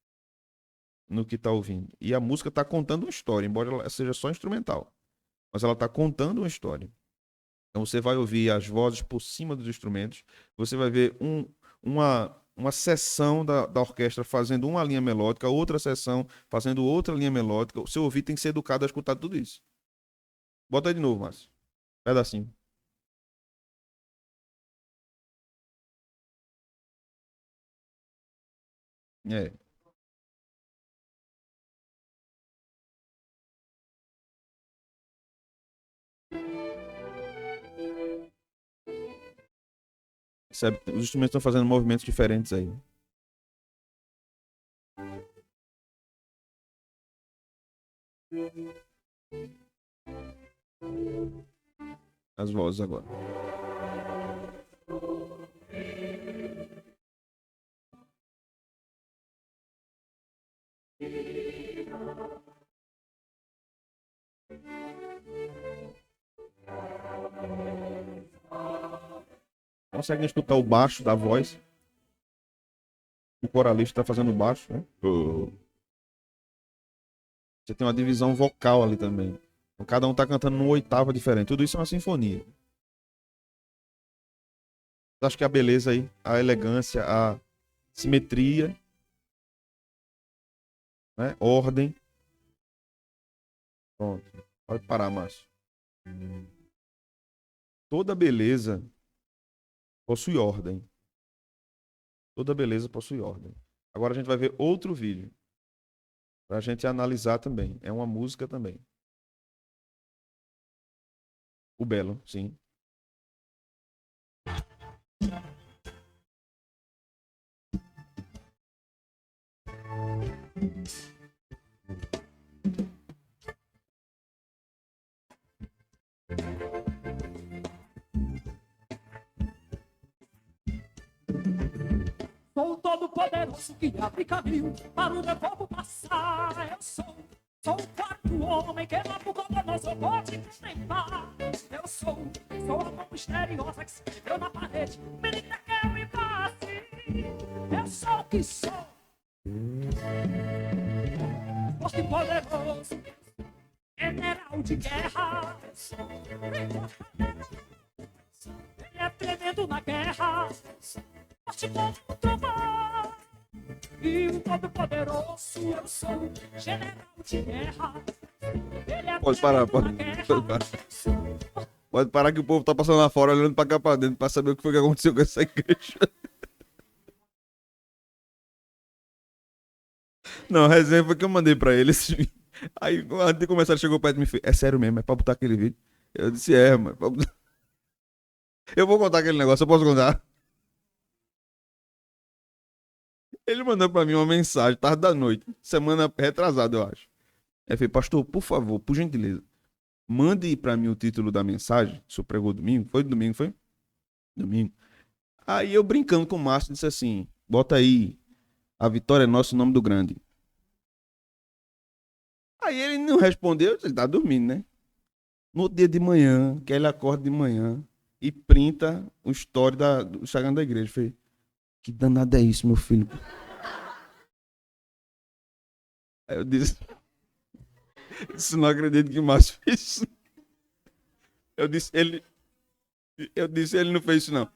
no que está ouvindo. E a música está contando uma história, embora ela seja só instrumental. Mas ela está contando uma história. Então você vai ouvir as vozes por cima dos instrumentos, você vai ver uma seção da orquestra fazendo uma linha melódica, outra seção fazendo outra linha melódica. O seu ouvido tem que ser educado a escutar tudo isso. Bota aí de novo, Márcio. Pedacinho. É. Percebe? Os instrumentos estão fazendo movimentos diferentes aí. As vozes agora. Conseguem escutar o baixo da voz? O coralista está fazendo baixo, né? Você tem uma divisão vocal ali também. Então, cada um está cantando numa oitava diferente. Tudo isso é uma sinfonia. Acho que a beleza aí, a elegância, a simetria, né? Ordem. Pronto. Pode parar, Márcio. Toda beleza possui ordem. Toda beleza possui ordem. Agora a gente vai ver outro vídeo para a gente analisar também. É uma música também. O Belo, sim. Sou o todo-poderoso que abre caminho para o meu povo passar. Eu sou o quarto homem que lá pro poderoso pode contemplar. Eu sou a mão misteriosa que se escreveu na parede. Menina que eu me passe. Eu sou o que sou. Forte e poderoso, general de guerra. Ele é tremendo na guerra. Forte como um trovão. E o todo-poderoso, eu sou general de guerra. Ele é Pode parar, pode parar. Pode parar que o povo tá passando lá fora olhando pra cá pra dentro pra saber o que foi que aconteceu com essa igreja. Não, a resenha foi que eu mandei pra eles. Aí, antes de começar, ele chegou perto de mim e fez: é sério mesmo, é pra botar aquele vídeo? Eu disse: é, mano. Eu vou contar aquele negócio, eu posso contar? Ele mandou pra mim uma mensagem, tarde da noite, semana retrasada, eu acho. Aí fez: pastor, por favor, por gentileza, mande pra mim o título da mensagem. O senhor pregou domingo? Foi domingo, foi? Domingo. Aí eu brincando com o Márcio, disse assim, bota aí, a vitória é nossa, o nome do grande. Aí ele não respondeu, ele tá dormindo, né? No outro dia de manhã, que ele acorda de manhã e printa o story do Instagram da igreja. Falei, que danado é isso, meu filho? Aí eu disse não acredito que o Márcio fez isso. Eu disse, ele não fez isso, não.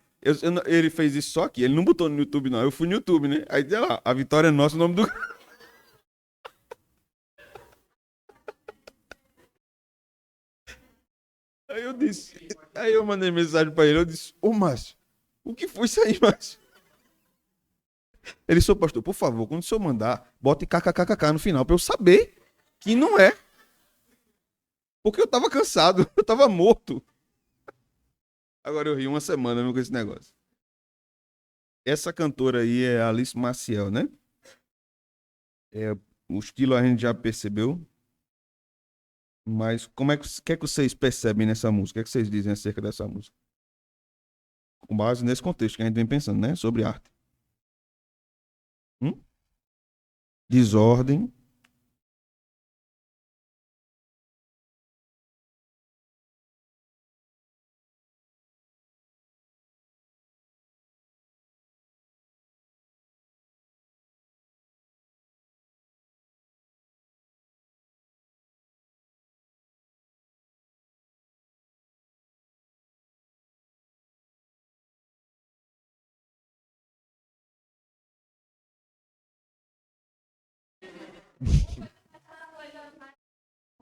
Ele fez isso só aqui, ele não botou no YouTube, não. Eu fui no YouTube, né? Aí, sei lá, a vitória é nossa, o nome do. Aí eu mandei mensagem pra ele, eu disse, ô Márcio, o que foi isso aí, Márcio? Ele, seu pastor, por favor, quando o senhor mandar, bote kkkk no final, pra eu saber que não é. Porque eu tava cansado, eu tava morto. Agora eu ri uma semana mesmo com esse negócio. Essa cantora aí é Alice Maciel, né? É, o estilo a gente já percebeu. Mas como é que é que vocês percebem nessa música? O que é que vocês dizem acerca dessa música? Com base nesse contexto que a gente vem pensando, né? Sobre arte. Hum? Desordem.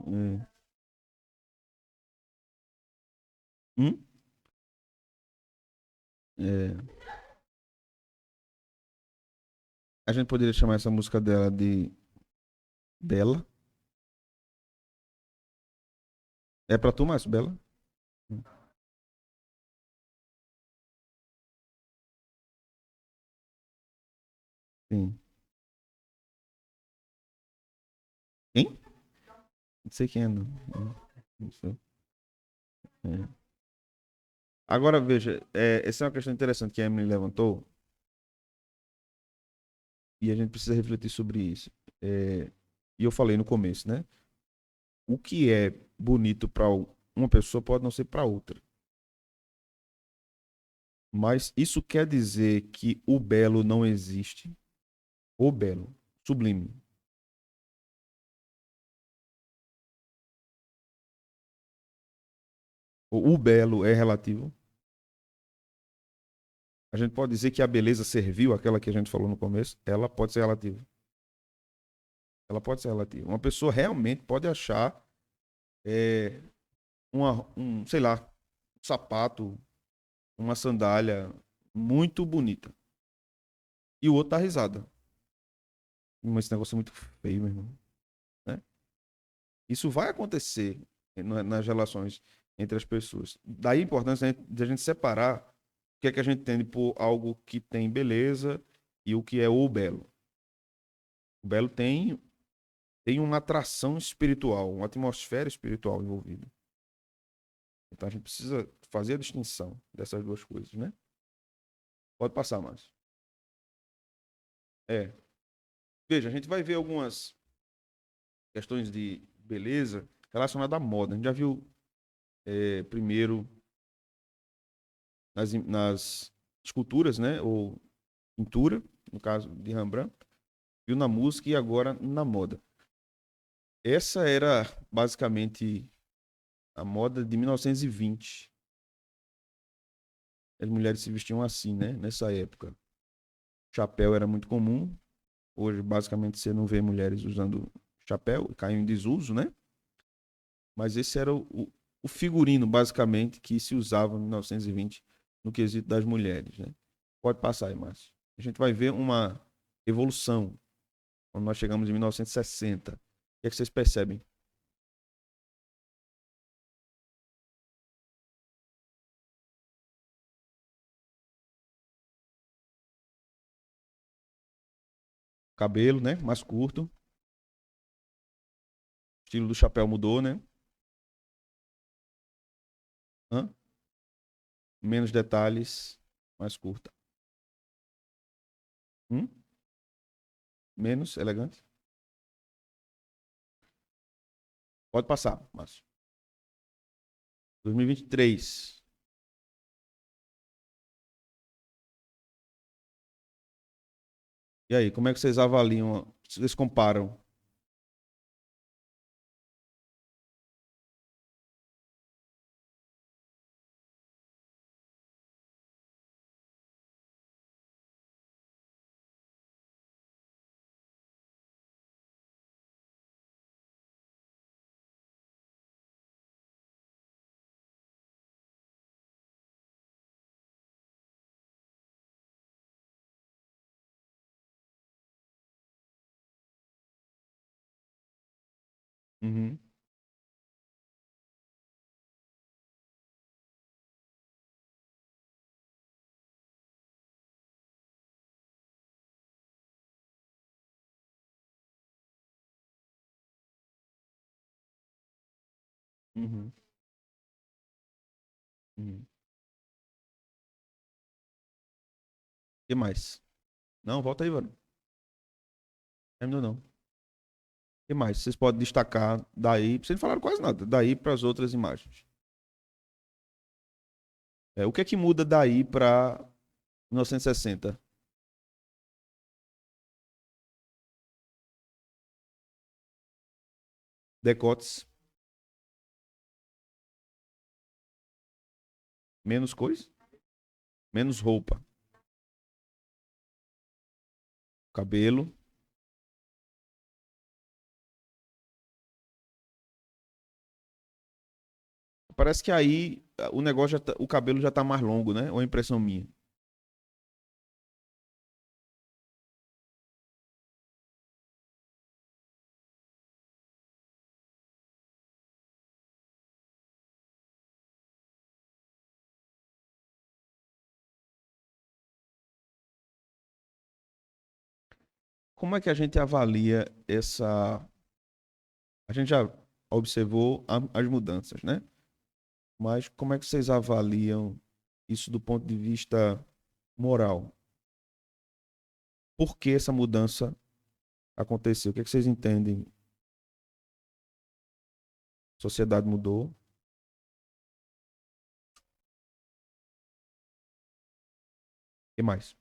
É. Hum? É. A gente poderia chamar essa música dela de Bela. É pra tu, Márcio, Bela? Sim. Quem? Não sei quem é, não. Não sei. É. Agora, veja, essa é uma questão interessante que a Emily levantou e a gente precisa refletir sobre isso. É, e eu falei no começo, né? O que é bonito para uma pessoa pode não ser para outra. Mas isso quer dizer que o belo não existe? O belo, sublime. O belo é relativo. A gente pode dizer que a beleza servil, aquela que a gente falou no começo, ela pode ser relativa. Ela pode ser relativa. Uma pessoa realmente pode achar é, sei lá, um sapato, uma sandália muito bonita. E o outro tá risada. Mas esse negócio é muito feio, meu irmão. Né? Isso vai acontecer nas relações entre as pessoas. Daí a importância de a gente separar o que é que a gente entende por algo que tem beleza e o que é o belo. O belo tem uma atração espiritual, uma atmosfera espiritual envolvida. Então a gente precisa fazer a distinção dessas duas coisas, né? Pode passar, Márcio. É. Veja, a gente vai ver algumas questões de beleza relacionadas à moda. A gente já viu primeiro nas esculturas, né? Ou pintura, no caso de Rembrandt, viu na música e agora na moda. Essa era basicamente a moda de 1920. As mulheres se vestiam assim, né? Nessa época. Chapéu era muito comum. Hoje, basicamente, você não vê mulheres usando chapéu, caiu em desuso, né? Mas esse era o figurino, basicamente, que se usava em 1920 no quesito das mulheres, né? Pode passar aí, Márcio. A gente vai ver uma evolução quando nós chegamos em 1960. O que é que vocês percebem? Cabelo, né? Mais curto. O estilo do chapéu mudou, né? Hã? Menos detalhes, mais curta. Hum? Menos elegante? Pode passar, Márcio. 2023. E aí, como é que vocês avaliam? Vocês comparam? Uhum, uhum, uhum. O que mais? Não, volta aí, mano. Terminou não. O que mais? Vocês podem destacar daí. Vocês não falaram quase nada. Daí para as outras imagens. O que é que muda daí para 1960? Decotes, menos coisa, menos roupa, cabelo. Parece que aí o negócio o cabelo já tá mais longo, né? Ou é impressão minha? Como é que a gente avalia essa. A gente já observou as mudanças, né? Mas como é que vocês avaliam isso do ponto de vista moral? Por que essa mudança aconteceu? O que é que vocês entendem? A sociedade mudou? O que mais?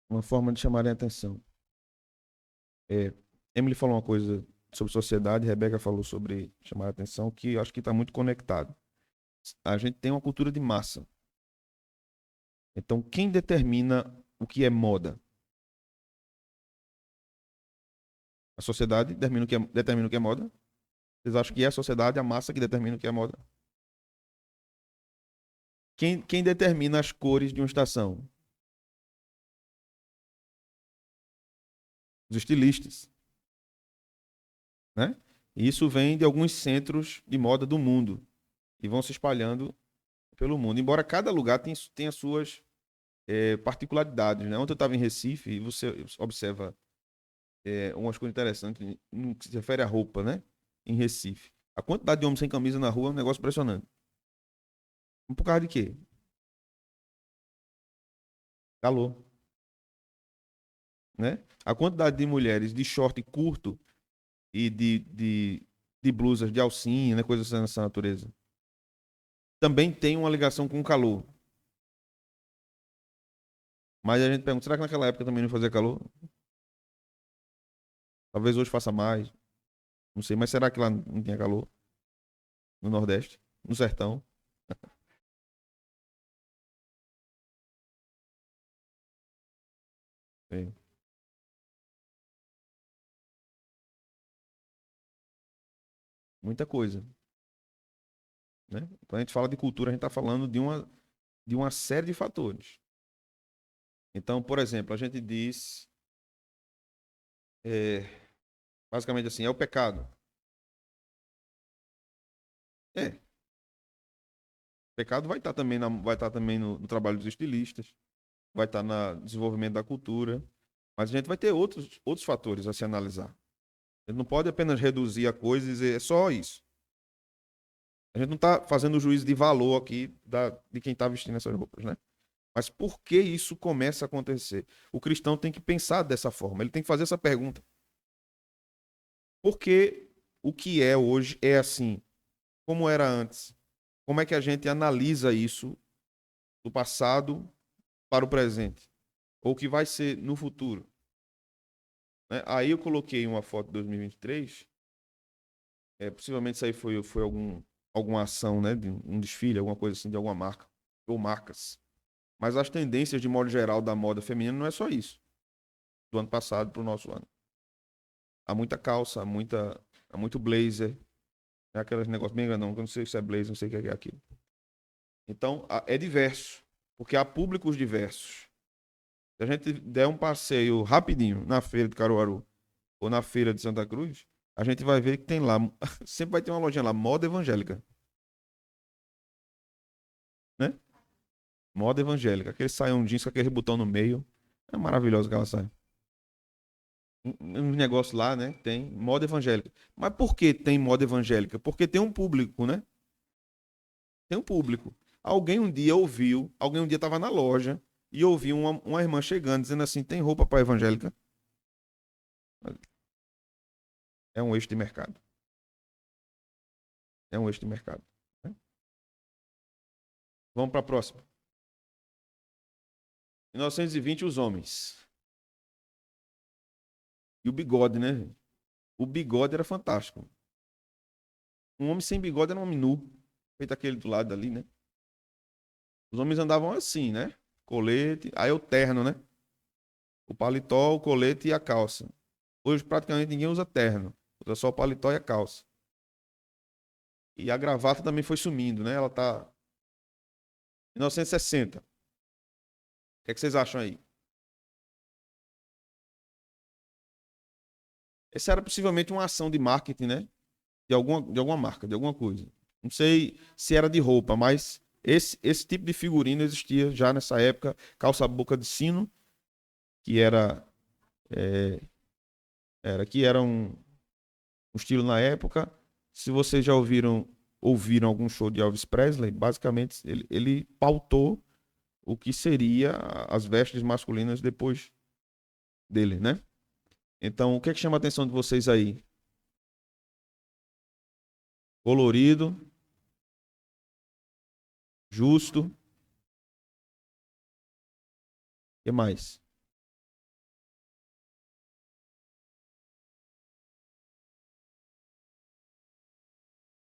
Uma forma de chamar a atenção. É, Emily falou uma coisa sobre sociedade, Rebeca falou sobre chamar a atenção, que eu acho que está muito conectado. A gente tem uma cultura de massa. Então, quem determina o que é moda? A sociedade determina o que é moda? Vocês acham que é a sociedade, a massa que determina o que é moda? Quem determina as cores de uma estação? Os estilistas, né? E isso vem de alguns centros de moda do mundo e vão se espalhando pelo mundo. Embora cada lugar tenha suas particularidades, né? Ontem eu estava em Recife e você observa umas coisas interessantes no que se refere à roupa, né? Em Recife. A quantidade de homens sem camisa na rua é um negócio impressionante. Por causa de quê? Calor, né? A quantidade de mulheres de short curto e de blusas de alcinha, né? Coisas dessa natureza. Também tem uma ligação com o calor. Mas a gente pergunta, será que naquela época também não fazia calor? Talvez hoje faça mais. Não sei, mas será que lá não tinha calor? No Nordeste? No Sertão? É, muita coisa, né? Quando a gente fala de cultura, a gente está falando de uma série de fatores. Então, por exemplo, a gente diz, é, basicamente assim, é o pecado. É, pecado vai estar também, vai estar também no trabalho dos estilistas, vai estar no desenvolvimento da cultura, mas a gente vai ter outros fatores a se analisar. A gente não pode apenas reduzir a coisa e dizer é só isso. A gente não está fazendo o juízo de valor aqui de quem está vestindo essas roupas, né? Mas por que isso começa a acontecer? O cristão tem que pensar dessa forma. Ele tem que fazer essa pergunta. Por que o que é hoje é assim? Como era antes? Como é que a gente analisa isso do passado para o presente? Ou o que vai ser no futuro? Né? Aí eu coloquei uma foto de 2023. Possivelmente isso aí foi alguma ação, né? De um desfile, alguma coisa assim, de alguma marca. Ou marcas. Mas as tendências, de modo geral, da moda feminina não é só isso. Do ano passado para o nosso ano. Há muita calça, há muito blazer. É aqueles negócios bem grandão, que eu não sei se é blazer, não sei o que é aquilo. Então, é diverso. Porque há públicos diversos. Se a gente der um passeio rapidinho na feira de Caruaru ou na feira de Santa Cruz, a gente vai ver que tem lá, sempre vai ter uma lojinha lá, moda evangélica, né? Moda evangélica. Aquele saião jeans com aquele botão no meio. É maravilhoso aquela saia. Um negócio lá, né? Tem moda evangélica. Mas por que tem moda evangélica? Porque tem um público, né? Tem um público. Alguém um dia estava na loja e ouviu uma irmã chegando dizendo assim: tem roupa para evangélica? É um eixo de mercado. É um eixo de mercado. Né? Vamos para a próxima. 1920, os homens. E o bigode, né? O bigode era fantástico. Um homem sem bigode era um homem nu. Feito aquele do lado ali, né? Os homens andavam assim, né? Colete, aí o terno, né? O paletó, o colete e a calça. Hoje praticamente ninguém usa terno. Usa só o paletó e a calça. E a gravata também foi sumindo, né? Ela tá 1960. O que é que vocês acham aí? Essa era possivelmente uma ação de marketing, né? De alguma marca, de alguma coisa. Não sei se era de roupa, mas esse tipo de figurino existia já nessa época. Calça boca de sino, que é, era um estilo na época. Se vocês já ouviram algum show de Elvis Presley, basicamente ele pautou o que seria as vestes masculinas depois dele, né? Então, o que é que chama a atenção de vocês aí? Colorido, justo, o que mais?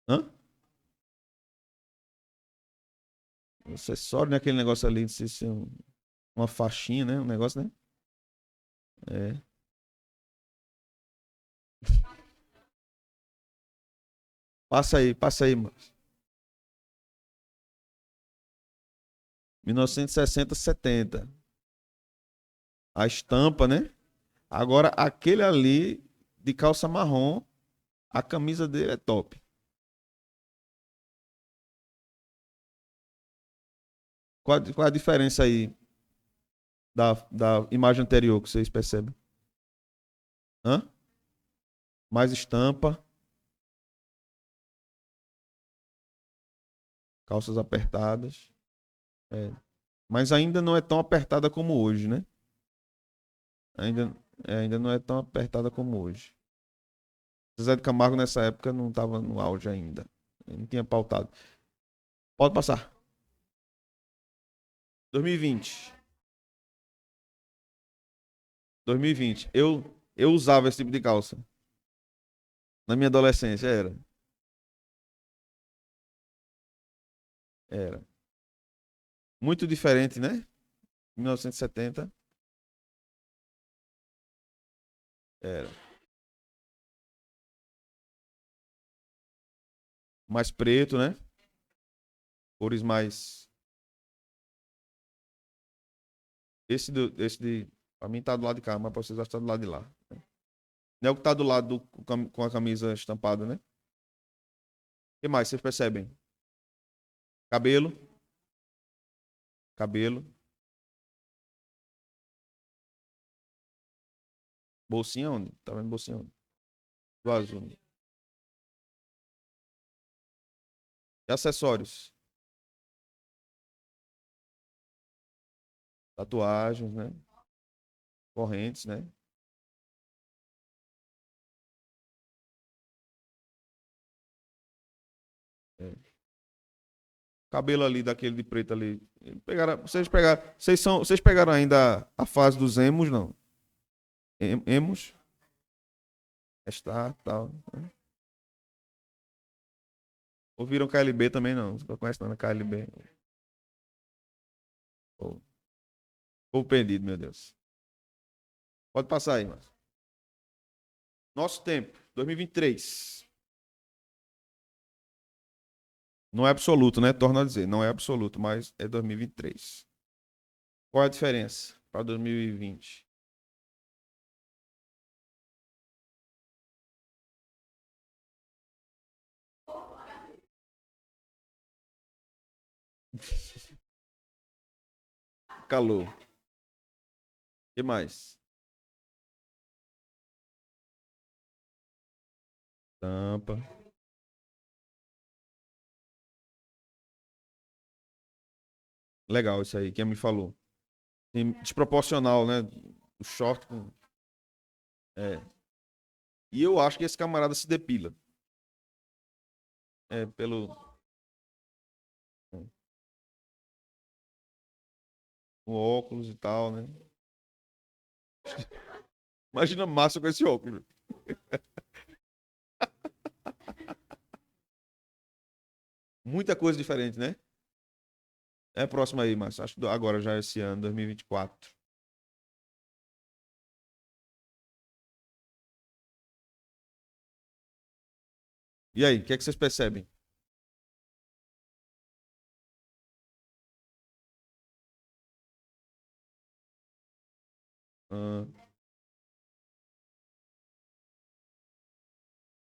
Hã? O acessório, né? Aquele negócio ali, de ser uma faixinha, né? Um negócio, né? É. Passa aí, mano. 1960, 70. A estampa, né? Agora, aquele ali de calça marrom, a camisa dele é top. Qual a diferença aí da imagem anterior que vocês percebem? Hã? Mais estampa, calças apertadas. É. Mas ainda não é tão apertada como hoje, né? Ainda não é tão apertada como hoje. Zé de Camargo nessa época não estava no auge ainda. Ele não tinha pautado. Pode passar. 2020. 2020. Eu usava esse tipo de calça. Na minha adolescência, era. Era. Muito diferente, né? 1970. Era. Mais preto, né? Cores mais. Esse de. Pra mim tá do lado de cá, mas pra vocês acham que tá do lado de lá. Não é o que tá do lado com a camisa estampada, né? O que mais vocês percebem? Cabelo. Cabelo. Bolsinha onde? Tá vendo bolsinha onde? Do azul. E acessórios? Tatuagens, né? Correntes, né? É. Cabelo ali, daquele de preto ali. Vocês pegaram ainda a fase dos emos, não? Emos? Está, tal. Ouviram KLB também, não? Você conhece não, né? KLB. Pô, povo perdido, meu Deus. Pode passar aí, mas. Nosso tempo, 2023. Não é absoluto, né? Torno a dizer, não é absoluto, mas é 2023. Qual é a diferença para 2020? Calor. O que mais? Tampa. Legal isso aí, quem me falou. Desproporcional, né? O short com. É. E eu acho que esse camarada se depila. É, pelo. Com óculos e tal, né? Imagina massa com esse óculos. Muita coisa diferente, né? É próximo aí, mas acho que agora já esse ano, 2024. E aí, o que é que vocês percebem? Ah,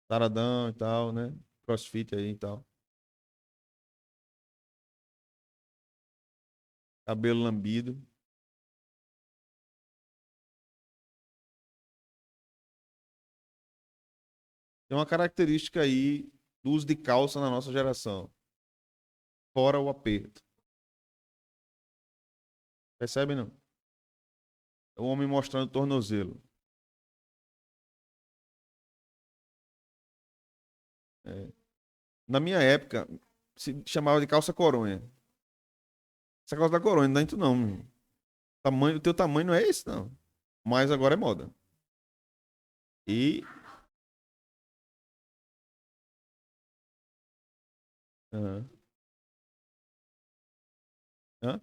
taradão e tal, né? CrossFit aí e tal. Cabelo lambido. Tem uma característica aí do uso de calça na nossa geração. Fora o aperto. Percebe, não? É o homem mostrando o tornozelo. É. Na minha época, se chamava de calça coronha. Essa calça da coronha, não dá tu não. Meu. O teu tamanho não é esse, não. Mas agora é moda. E. Aham. Hã?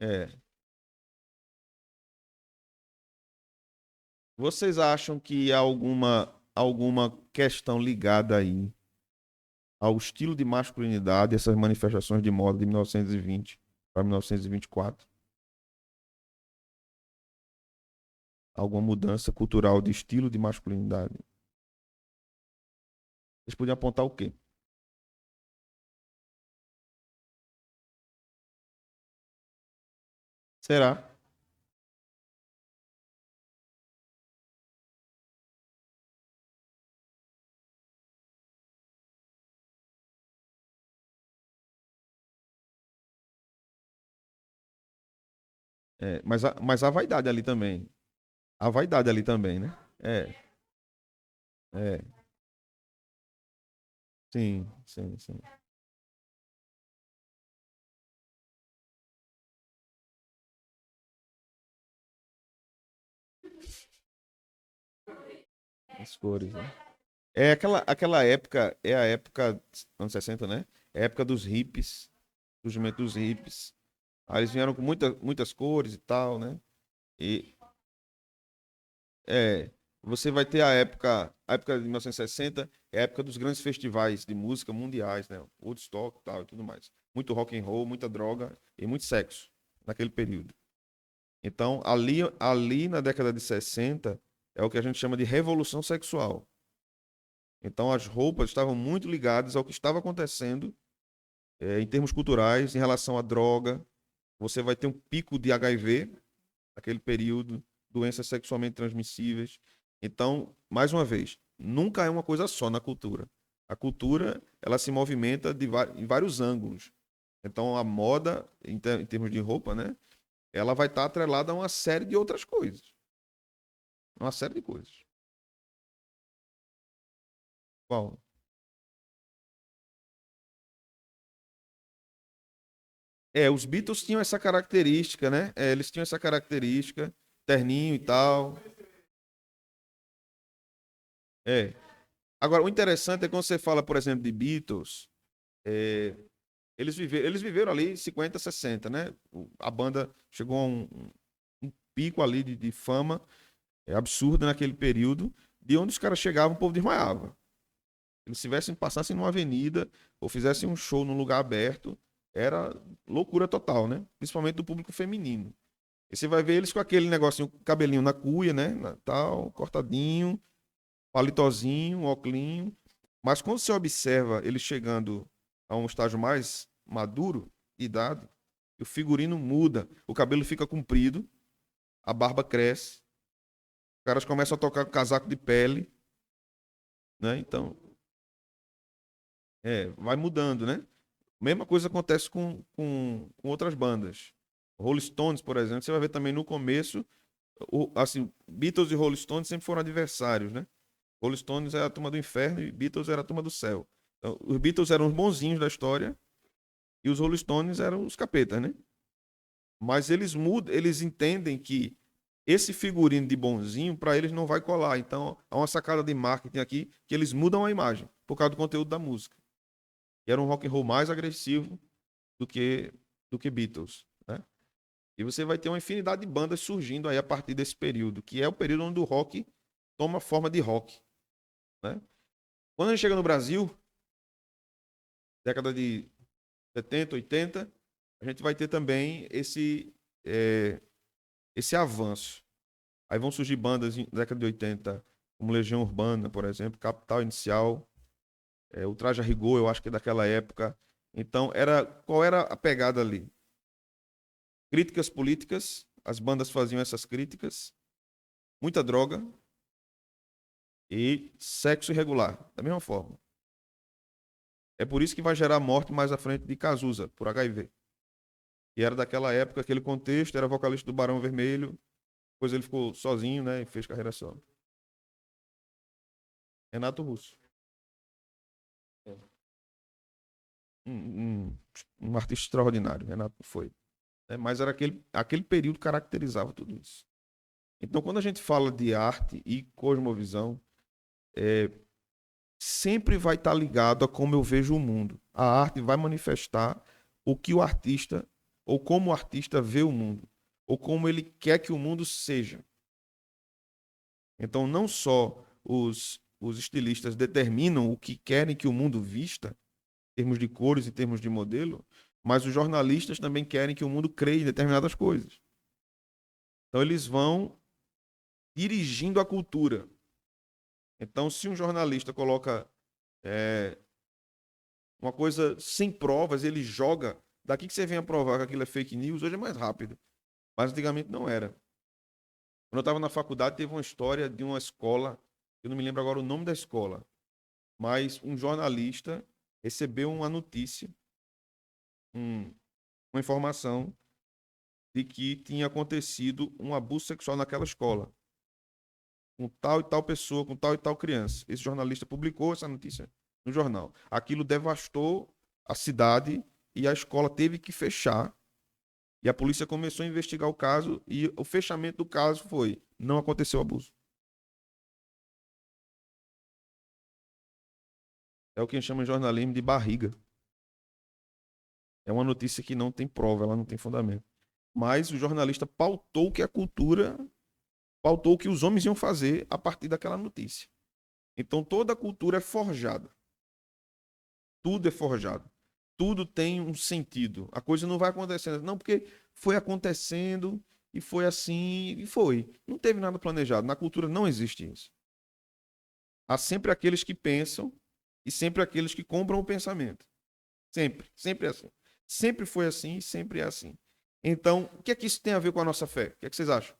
É. Vocês acham que há alguma questão ligada aí ao estilo de masculinidade, essas manifestações de moda de 1920 para 1924? Alguma mudança cultural de estilo de masculinidade? Vocês podiam apontar o quê? Será? É, mas a vaidade ali também. A vaidade ali também, né? É, é. Sim, sim, sim. As cores, né? É aquela época, é a época, anos 60, né? É a época dos hippies, surgimento dos hippies. Aí eles vieram com muitas cores e tal, né? E é, você vai ter a época de 1960, é a época dos grandes festivais de música mundiais, né? Woodstock e tal e tudo mais. Muito rock and roll, muita droga e muito sexo naquele período. Então, ali na década de 60 é o que a gente chama de revolução sexual. Então, as roupas estavam muito ligadas ao que estava acontecendo em termos culturais, em relação à droga. Você vai ter um pico de HIV naquele período, doenças sexualmente transmissíveis. Então, mais uma vez, nunca é uma coisa só na cultura. A cultura, ela se movimenta em vários ângulos. Então, a moda, em termos de roupa, né? Ela vai estar atrelada a uma série de outras coisas. Uma série de coisas. Qual? Os Beatles tinham essa característica, né? Eles tinham essa característica, terninho e tal. É. Agora, o interessante é quando você fala, por exemplo, de Beatles, é, eles viveram ali 50, 60, né? A banda chegou a um pico ali de fama absurda naquele período, de onde os caras chegavam, o povo desmaiava. Eles tivessem, passassem numa avenida ou fizessem um show num lugar aberto, era loucura total, né? Principalmente do público feminino. E você vai ver eles com aquele negocinho, cabelinho na cuia, né? Tal, cortadinho, palitozinho, óculinho. Mas quando você observa ele chegando a um estágio mais maduro, de idade, o figurino muda, o cabelo fica comprido, a barba cresce, os caras começam a tocar com casaco de pele, né? Então, vai mudando, né? Mesma coisa acontece com outras bandas. Rolling Stones, por exemplo, você vai ver também no começo, assim, Beatles e Rolling Stones sempre foram adversários, né? Rolling Stones era a turma do inferno e Beatles era a turma do céu. Então, os Beatles eram os bonzinhos da história e os Rolling Stones eram os capetas, né? Mas eles mudam, eles entendem que esse figurino de bonzinho para eles não vai colar. Então, há uma sacada de marketing aqui que eles mudam a imagem por causa do conteúdo da música. E era um rock and roll mais agressivo do que Beatles, né? E você vai ter uma infinidade de bandas surgindo aí a partir desse período, que é o período onde o rock toma forma de rock, né? Quando a gente chega no Brasil, década de 70, 80, a gente vai ter também esse avanço. Aí vão surgir bandas na década de 80, como Legião Urbana, por exemplo, Capital Inicial, o Traje a Rigor, eu acho que é daquela época. Então, qual era a pegada ali? Críticas políticas, as bandas faziam essas críticas, muita droga e sexo irregular, da mesma forma. É por isso que vai gerar morte mais à frente de Cazuza, por HIV. E era daquela época, aquele contexto, era vocalista do Barão Vermelho, depois ele ficou sozinho, né, e fez carreira solo. Renato Russo. Um, um, um artista extraordinário, Renato foi. Mas era aquele período que caracterizava tudo isso. Então, quando a gente fala de arte e cosmovisão, sempre vai estar ligado a como eu vejo o mundo. A arte vai manifestar o que o artista, ou como o artista vê o mundo, ou como ele quer que o mundo seja. Então, não só os estilistas determinam o que querem que o mundo vista, em termos de cores e termos de modelo, mas os jornalistas também querem que o mundo creia em determinadas coisas. Então, eles vão dirigindo a cultura. Então, se um jornalista coloca uma coisa sem provas, ele joga. Daqui que você vem a provar que aquilo é fake news, hoje é mais rápido. Mas antigamente não era. Quando eu estava na faculdade, teve uma história de uma escola, eu não me lembro agora o nome da escola, mas um jornalista recebeu uma notícia, uma informação de que tinha acontecido um abuso sexual naquela escola, com tal e tal pessoa, com tal e tal criança. Esse jornalista publicou essa notícia no jornal. Aquilo devastou a cidade e a escola teve que fechar. E a polícia começou a investigar o caso e o fechamento do caso foi: não aconteceu abuso. É o que a gente chama em jornalismo de barriga. É uma notícia que não tem prova, ela não tem fundamento. Mas o jornalista pautou que a cultura, pautou o que os homens iam fazer a partir daquela notícia. Então toda a cultura é forjada. Tudo é forjado. Tudo tem um sentido. A coisa não vai acontecendo. Não, porque foi acontecendo e foi assim e foi. Não teve nada planejado. Na cultura não existe isso. Há sempre aqueles que pensam e sempre aqueles que compram o pensamento. Sempre. Sempre é assim. Sempre foi assim e sempre é assim. Então, o que é que isso tem a ver com a nossa fé? O que é que vocês acham?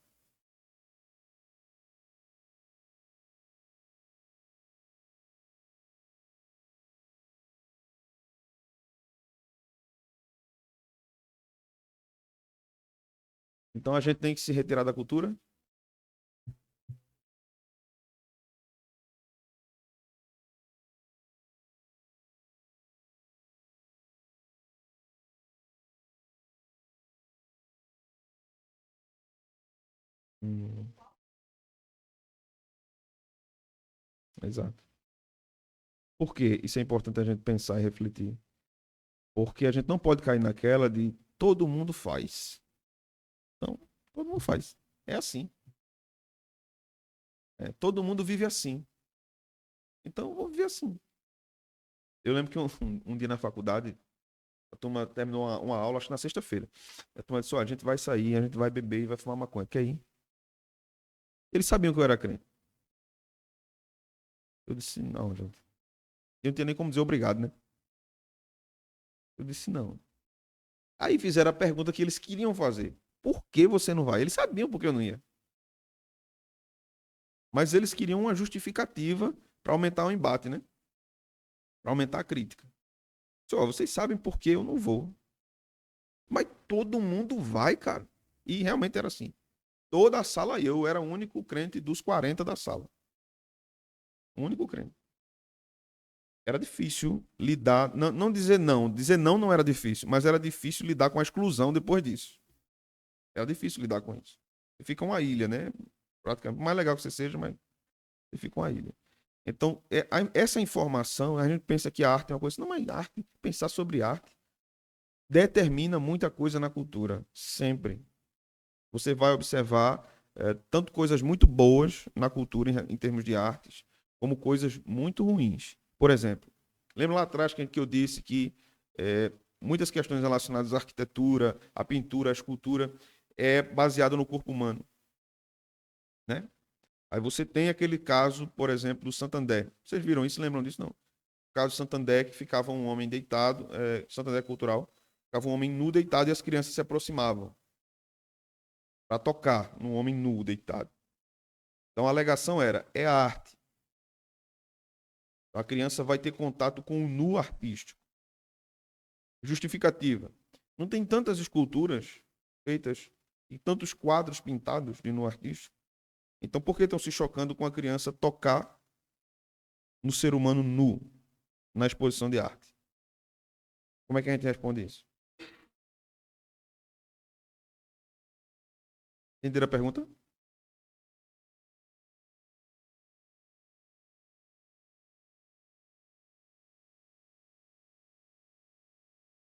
Então a gente tem que se retirar da cultura? Hum, exato. Por quê? Isso é importante a gente pensar e refletir. Porque a gente não pode cair naquela de todo mundo faz. Não, todo mundo faz. É assim. É, todo mundo vive assim. Então eu vou viver assim. Eu lembro que um dia na faculdade, a turma terminou uma aula, acho que na sexta-feira. A turma disse: ó, a gente vai sair, a gente vai beber e vai fumar maconha. Quer ir? Eles sabiam que eu era crente. Eu disse: não, gente. Eu não tinha nem como dizer obrigado, né? Eu disse: não. Aí fizeram a pergunta que eles queriam fazer: por que você não vai? Eles sabiam porque eu não ia. Mas eles queriam uma justificativa para aumentar o embate, né? Para aumentar a crítica. Só, vocês sabem por que eu não vou. Mas todo mundo vai, cara. E realmente era assim. Toda a sala, eu era o único crente dos 40 da sala. O único crente. Era difícil lidar, não dizer não. Dizer não não era difícil, mas era difícil lidar com a exclusão depois disso. Era difícil lidar com isso. Você fica uma ilha, né? Praticamente. Mais legal que você seja, mas você fica uma ilha. Então, essa informação, a gente pensa que a arte é uma coisa. Não, mas arte, pensar sobre arte, determina muita coisa na cultura. Sempre. Você vai observar tanto coisas muito boas na cultura em termos de artes, como coisas muito ruins. Por exemplo, lembra lá atrás que eu disse que muitas questões relacionadas à arquitetura, à pintura, à escultura, é baseado no corpo humano, né? Aí você tem aquele caso, por exemplo, do Santander. Vocês viram isso? Lembram disso? Não. O caso do Santander, que ficava um homem deitado, Santander Cultural, ficava um homem nu deitado e as crianças se aproximavam para tocar no homem nu deitado. Então a alegação era: é arte. Então, a criança vai ter contato com o nu artístico. Justificativa: não tem tantas esculturas feitas e tantos quadros pintados de nu artístico. Então por que estão se chocando com a criança tocar no ser humano nu na exposição de arte? Como é que a gente responde isso? Entenderam a pergunta?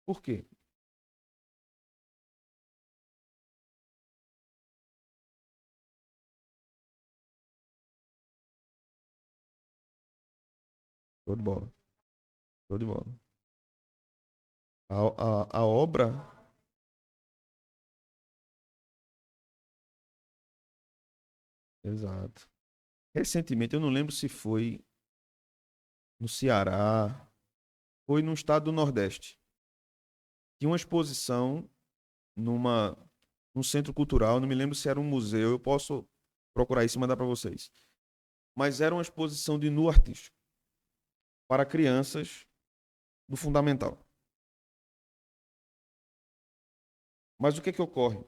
Por quê? Show de bola. Show de bola. A obra. Exato. Recentemente, eu não lembro se foi no Ceará, foi no estado do Nordeste. Tinha uma exposição numa, num centro cultural, não me lembro se era um museu, eu posso procurar isso e mandar para vocês. Mas era uma exposição de nu artístico para crianças do fundamental. Mas o que ocorre?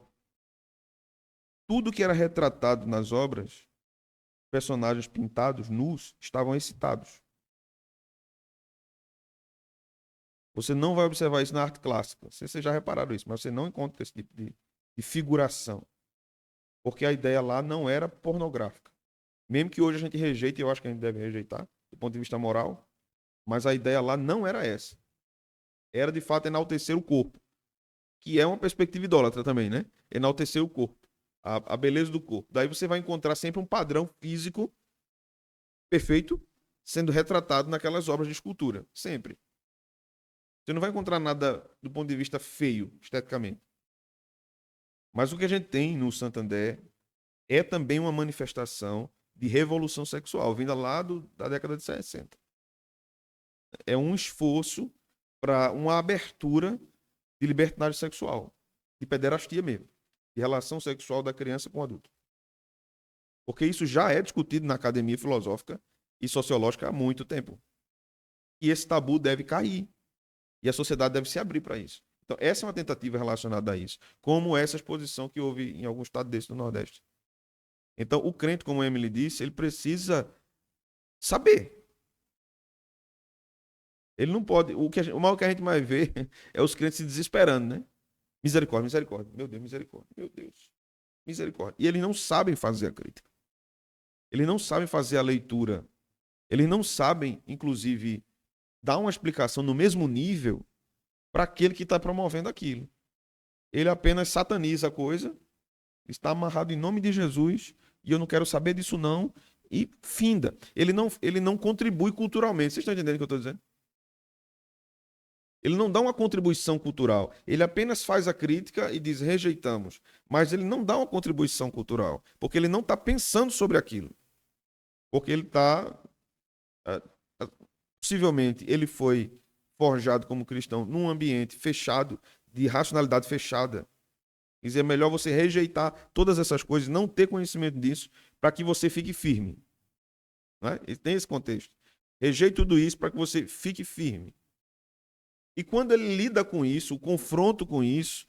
Tudo que era retratado nas obras, personagens pintados, nus, estavam excitados. Você não vai observar isso na arte clássica. Vocês já repararam isso, mas você não encontra esse tipo de figuração. Porque a ideia lá não era pornográfica. Mesmo que hoje a gente rejeite, e eu acho que a gente deve rejeitar, do ponto de vista moral, mas a ideia lá não era essa. Era, de fato, enaltecer o corpo. Que é uma perspectiva idólatra também, né? Enaltecer o corpo. A beleza do corpo. Daí você vai encontrar sempre um padrão físico perfeito sendo retratado naquelas obras de escultura. Sempre. Você não vai encontrar nada do ponto de vista feio, esteticamente. Mas o que a gente tem no Santander é também uma manifestação de revolução sexual, vinda lá da década de 60. É um esforço para uma abertura de liberdade sexual, de pederastia mesmo, de relação sexual da criança com o adulto. Porque isso já é discutido na academia filosófica e sociológica há muito tempo. E esse tabu deve cair. E a sociedade deve se abrir para isso. Então, essa é uma tentativa relacionada a isso, como essa exposição que houve em algum estado desse do Nordeste. Então, o crente, como a Emily disse, ele precisa saber. Ele não pode. O mal que a gente mais vê é os crentes se desesperando, né? Misericórdia, misericórdia. Meu Deus, misericórdia. Meu Deus, misericórdia. E eles não sabem fazer a crítica. Eles não sabem fazer a leitura. Eles não sabem, inclusive, dar uma explicação no mesmo nível para aquele que está promovendo aquilo. Ele apenas sataniza a coisa, está amarrado em nome de Jesus, e eu não quero saber disso não, e finda. Ele não contribui culturalmente. Vocês estão entendendo o que eu estou dizendo? Ele não dá uma contribuição cultural. Ele apenas faz a crítica e diz rejeitamos. Mas ele não dá uma contribuição cultural. Porque ele não está pensando sobre aquilo. Porque ele está. Possivelmente, ele foi forjado como cristão num ambiente fechado, de racionalidade fechada. Quer dizer, é melhor você rejeitar todas essas coisas, não ter conhecimento disso, para que você fique firme. Né? E tem esse contexto. Rejeite tudo isso para que você fique firme. E quando ele lida com isso, o confronto com isso,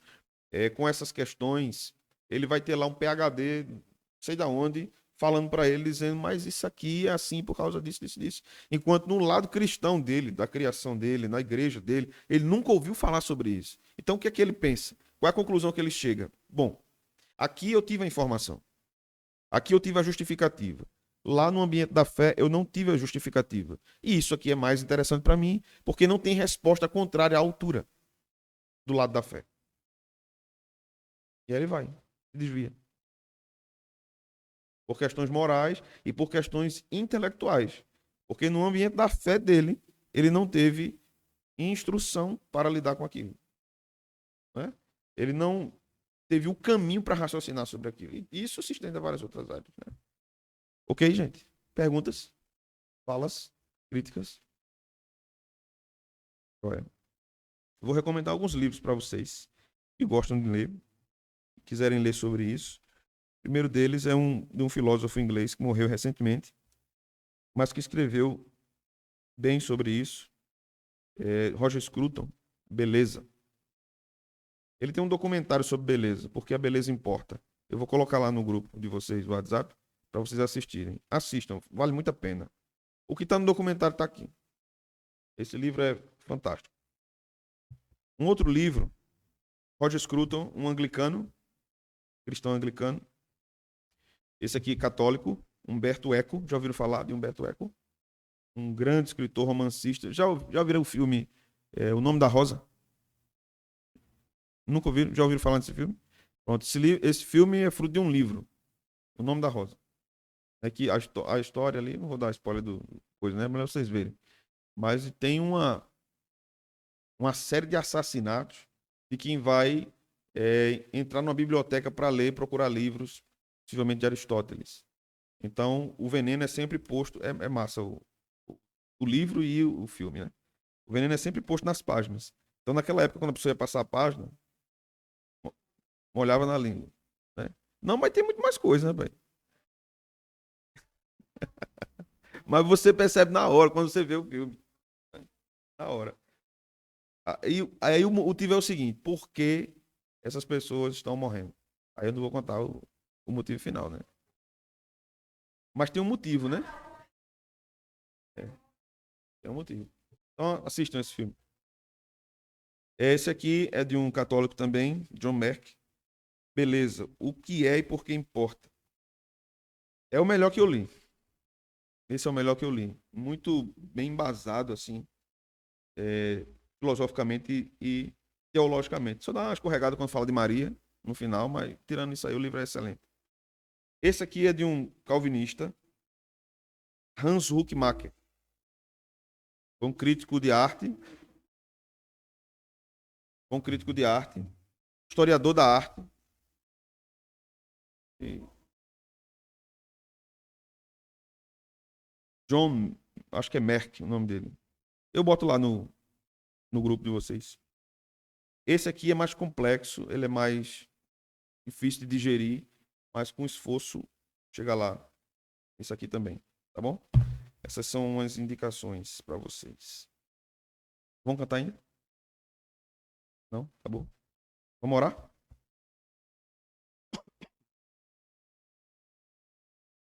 com essas questões, ele vai ter lá um PhD, não sei de onde, falando para ele, dizendo, mas isso aqui é assim por causa disso, disso, disso. Enquanto no lado cristão dele, da criação dele, na igreja dele, ele nunca ouviu falar sobre isso. Então o que é que ele pensa? Qual é a conclusão que ele chega? Bom, aqui eu tive a informação. Aqui eu tive a justificativa. Lá no ambiente da fé, eu não tive a justificativa. E isso aqui é mais interessante para mim, porque não tem resposta contrária à altura do lado da fé. E aí ele vai, se desvia. Por questões morais e por questões intelectuais. Porque no ambiente da fé dele, ele não teve instrução para lidar com aquilo. Né? Ele não teve o caminho para raciocinar sobre aquilo. E isso se estende a várias outras áreas. Né? Ok, gente? Perguntas? Falas? Críticas? Olha, vou recomendar alguns livros para vocês que gostam de ler, quiserem ler sobre isso. O primeiro deles é de um filósofo inglês que morreu recentemente, mas que escreveu bem sobre isso. Roger Scruton, Beleza. Ele tem um documentário sobre beleza, porque a beleza importa. Eu vou colocar lá no grupo de vocês, do WhatsApp, para vocês assistirem. Assistam, vale muito a pena. O que está no documentário está aqui. Esse livro é fantástico. Um outro livro, Roger Scruton, um anglicano, cristão anglicano. Esse aqui, católico, Humberto Eco. Já ouviram falar de Humberto Eco? Um grande escritor romancista. Já viram o filme O Nome da Rosa? Nunca ouviram? Já ouviram falar desse filme? Pronto, esse filme é fruto de um livro, O Nome da Rosa. É que a história ali, não vou dar spoiler do coisa, né? É melhor vocês verem. Mas tem uma série de assassinatos de quem vai entrar numa biblioteca para ler, procurar livros, possivelmente de Aristóteles. Então, o veneno é sempre posto. É massa o livro e o filme, né? O veneno é sempre posto nas páginas. Então, naquela época, quando a pessoa ia passar a página, molhava na língua. Né? Não, mas tem muito mais coisa, né, velho? Mas você percebe na hora, quando você vê o filme. Na hora. Aí o motivo é o seguinte: por que essas pessoas estão morrendo? Aí eu não vou contar o motivo final, né? Mas tem um motivo, né? É, tem um motivo. Então assistam esse filme. Esse aqui é de um católico também, John Merck. Beleza. O que é e por que importa? É o melhor que eu li. Esse é o melhor que eu li. Muito bem embasado, assim, filosoficamente e teologicamente. Só dá uma escorregada quando fala de Maria no final, mas tirando isso aí, o livro é excelente. Esse aqui é de um calvinista, Hans Huckmacher. Foi um crítico de arte. Historiador da arte. E John, acho que é Merck o nome dele. Eu boto lá no grupo de vocês. Esse aqui é mais complexo, ele é mais difícil de digerir, mas com esforço chega lá. Esse aqui também, tá bom? Essas são umas indicações para vocês. Vamos cantar ainda? Não? Acabou? Vamos orar?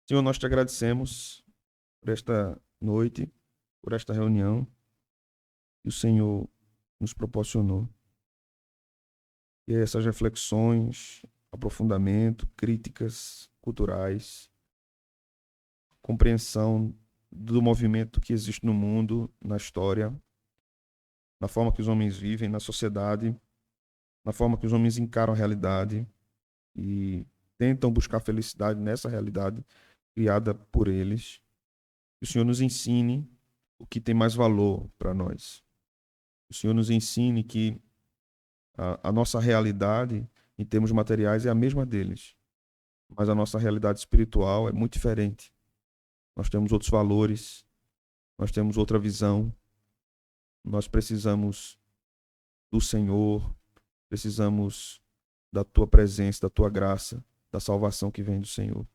Senhor, nós te agradecemos por esta noite, por esta reunião que o Senhor nos proporcionou. E essas reflexões, aprofundamento, críticas culturais, compreensão do movimento que existe no mundo, na história, na forma que os homens vivem, na sociedade, na forma que os homens encaram a realidade e tentam buscar felicidade nessa realidade criada por eles. Que o Senhor nos ensine o que tem mais valor para nós. Que o Senhor nos ensine que a nossa realidade, em termos materiais, é a mesma deles. Mas a nossa realidade espiritual é muito diferente. Nós temos outros valores, nós temos outra visão. Nós precisamos do Senhor, precisamos da Tua presença, da Tua graça, da salvação que vem do Senhor.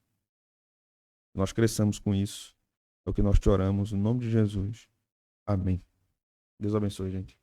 Nós cresçamos com isso. É o que nós te oramos, no nome de Jesus. Amém. Deus abençoe, gente.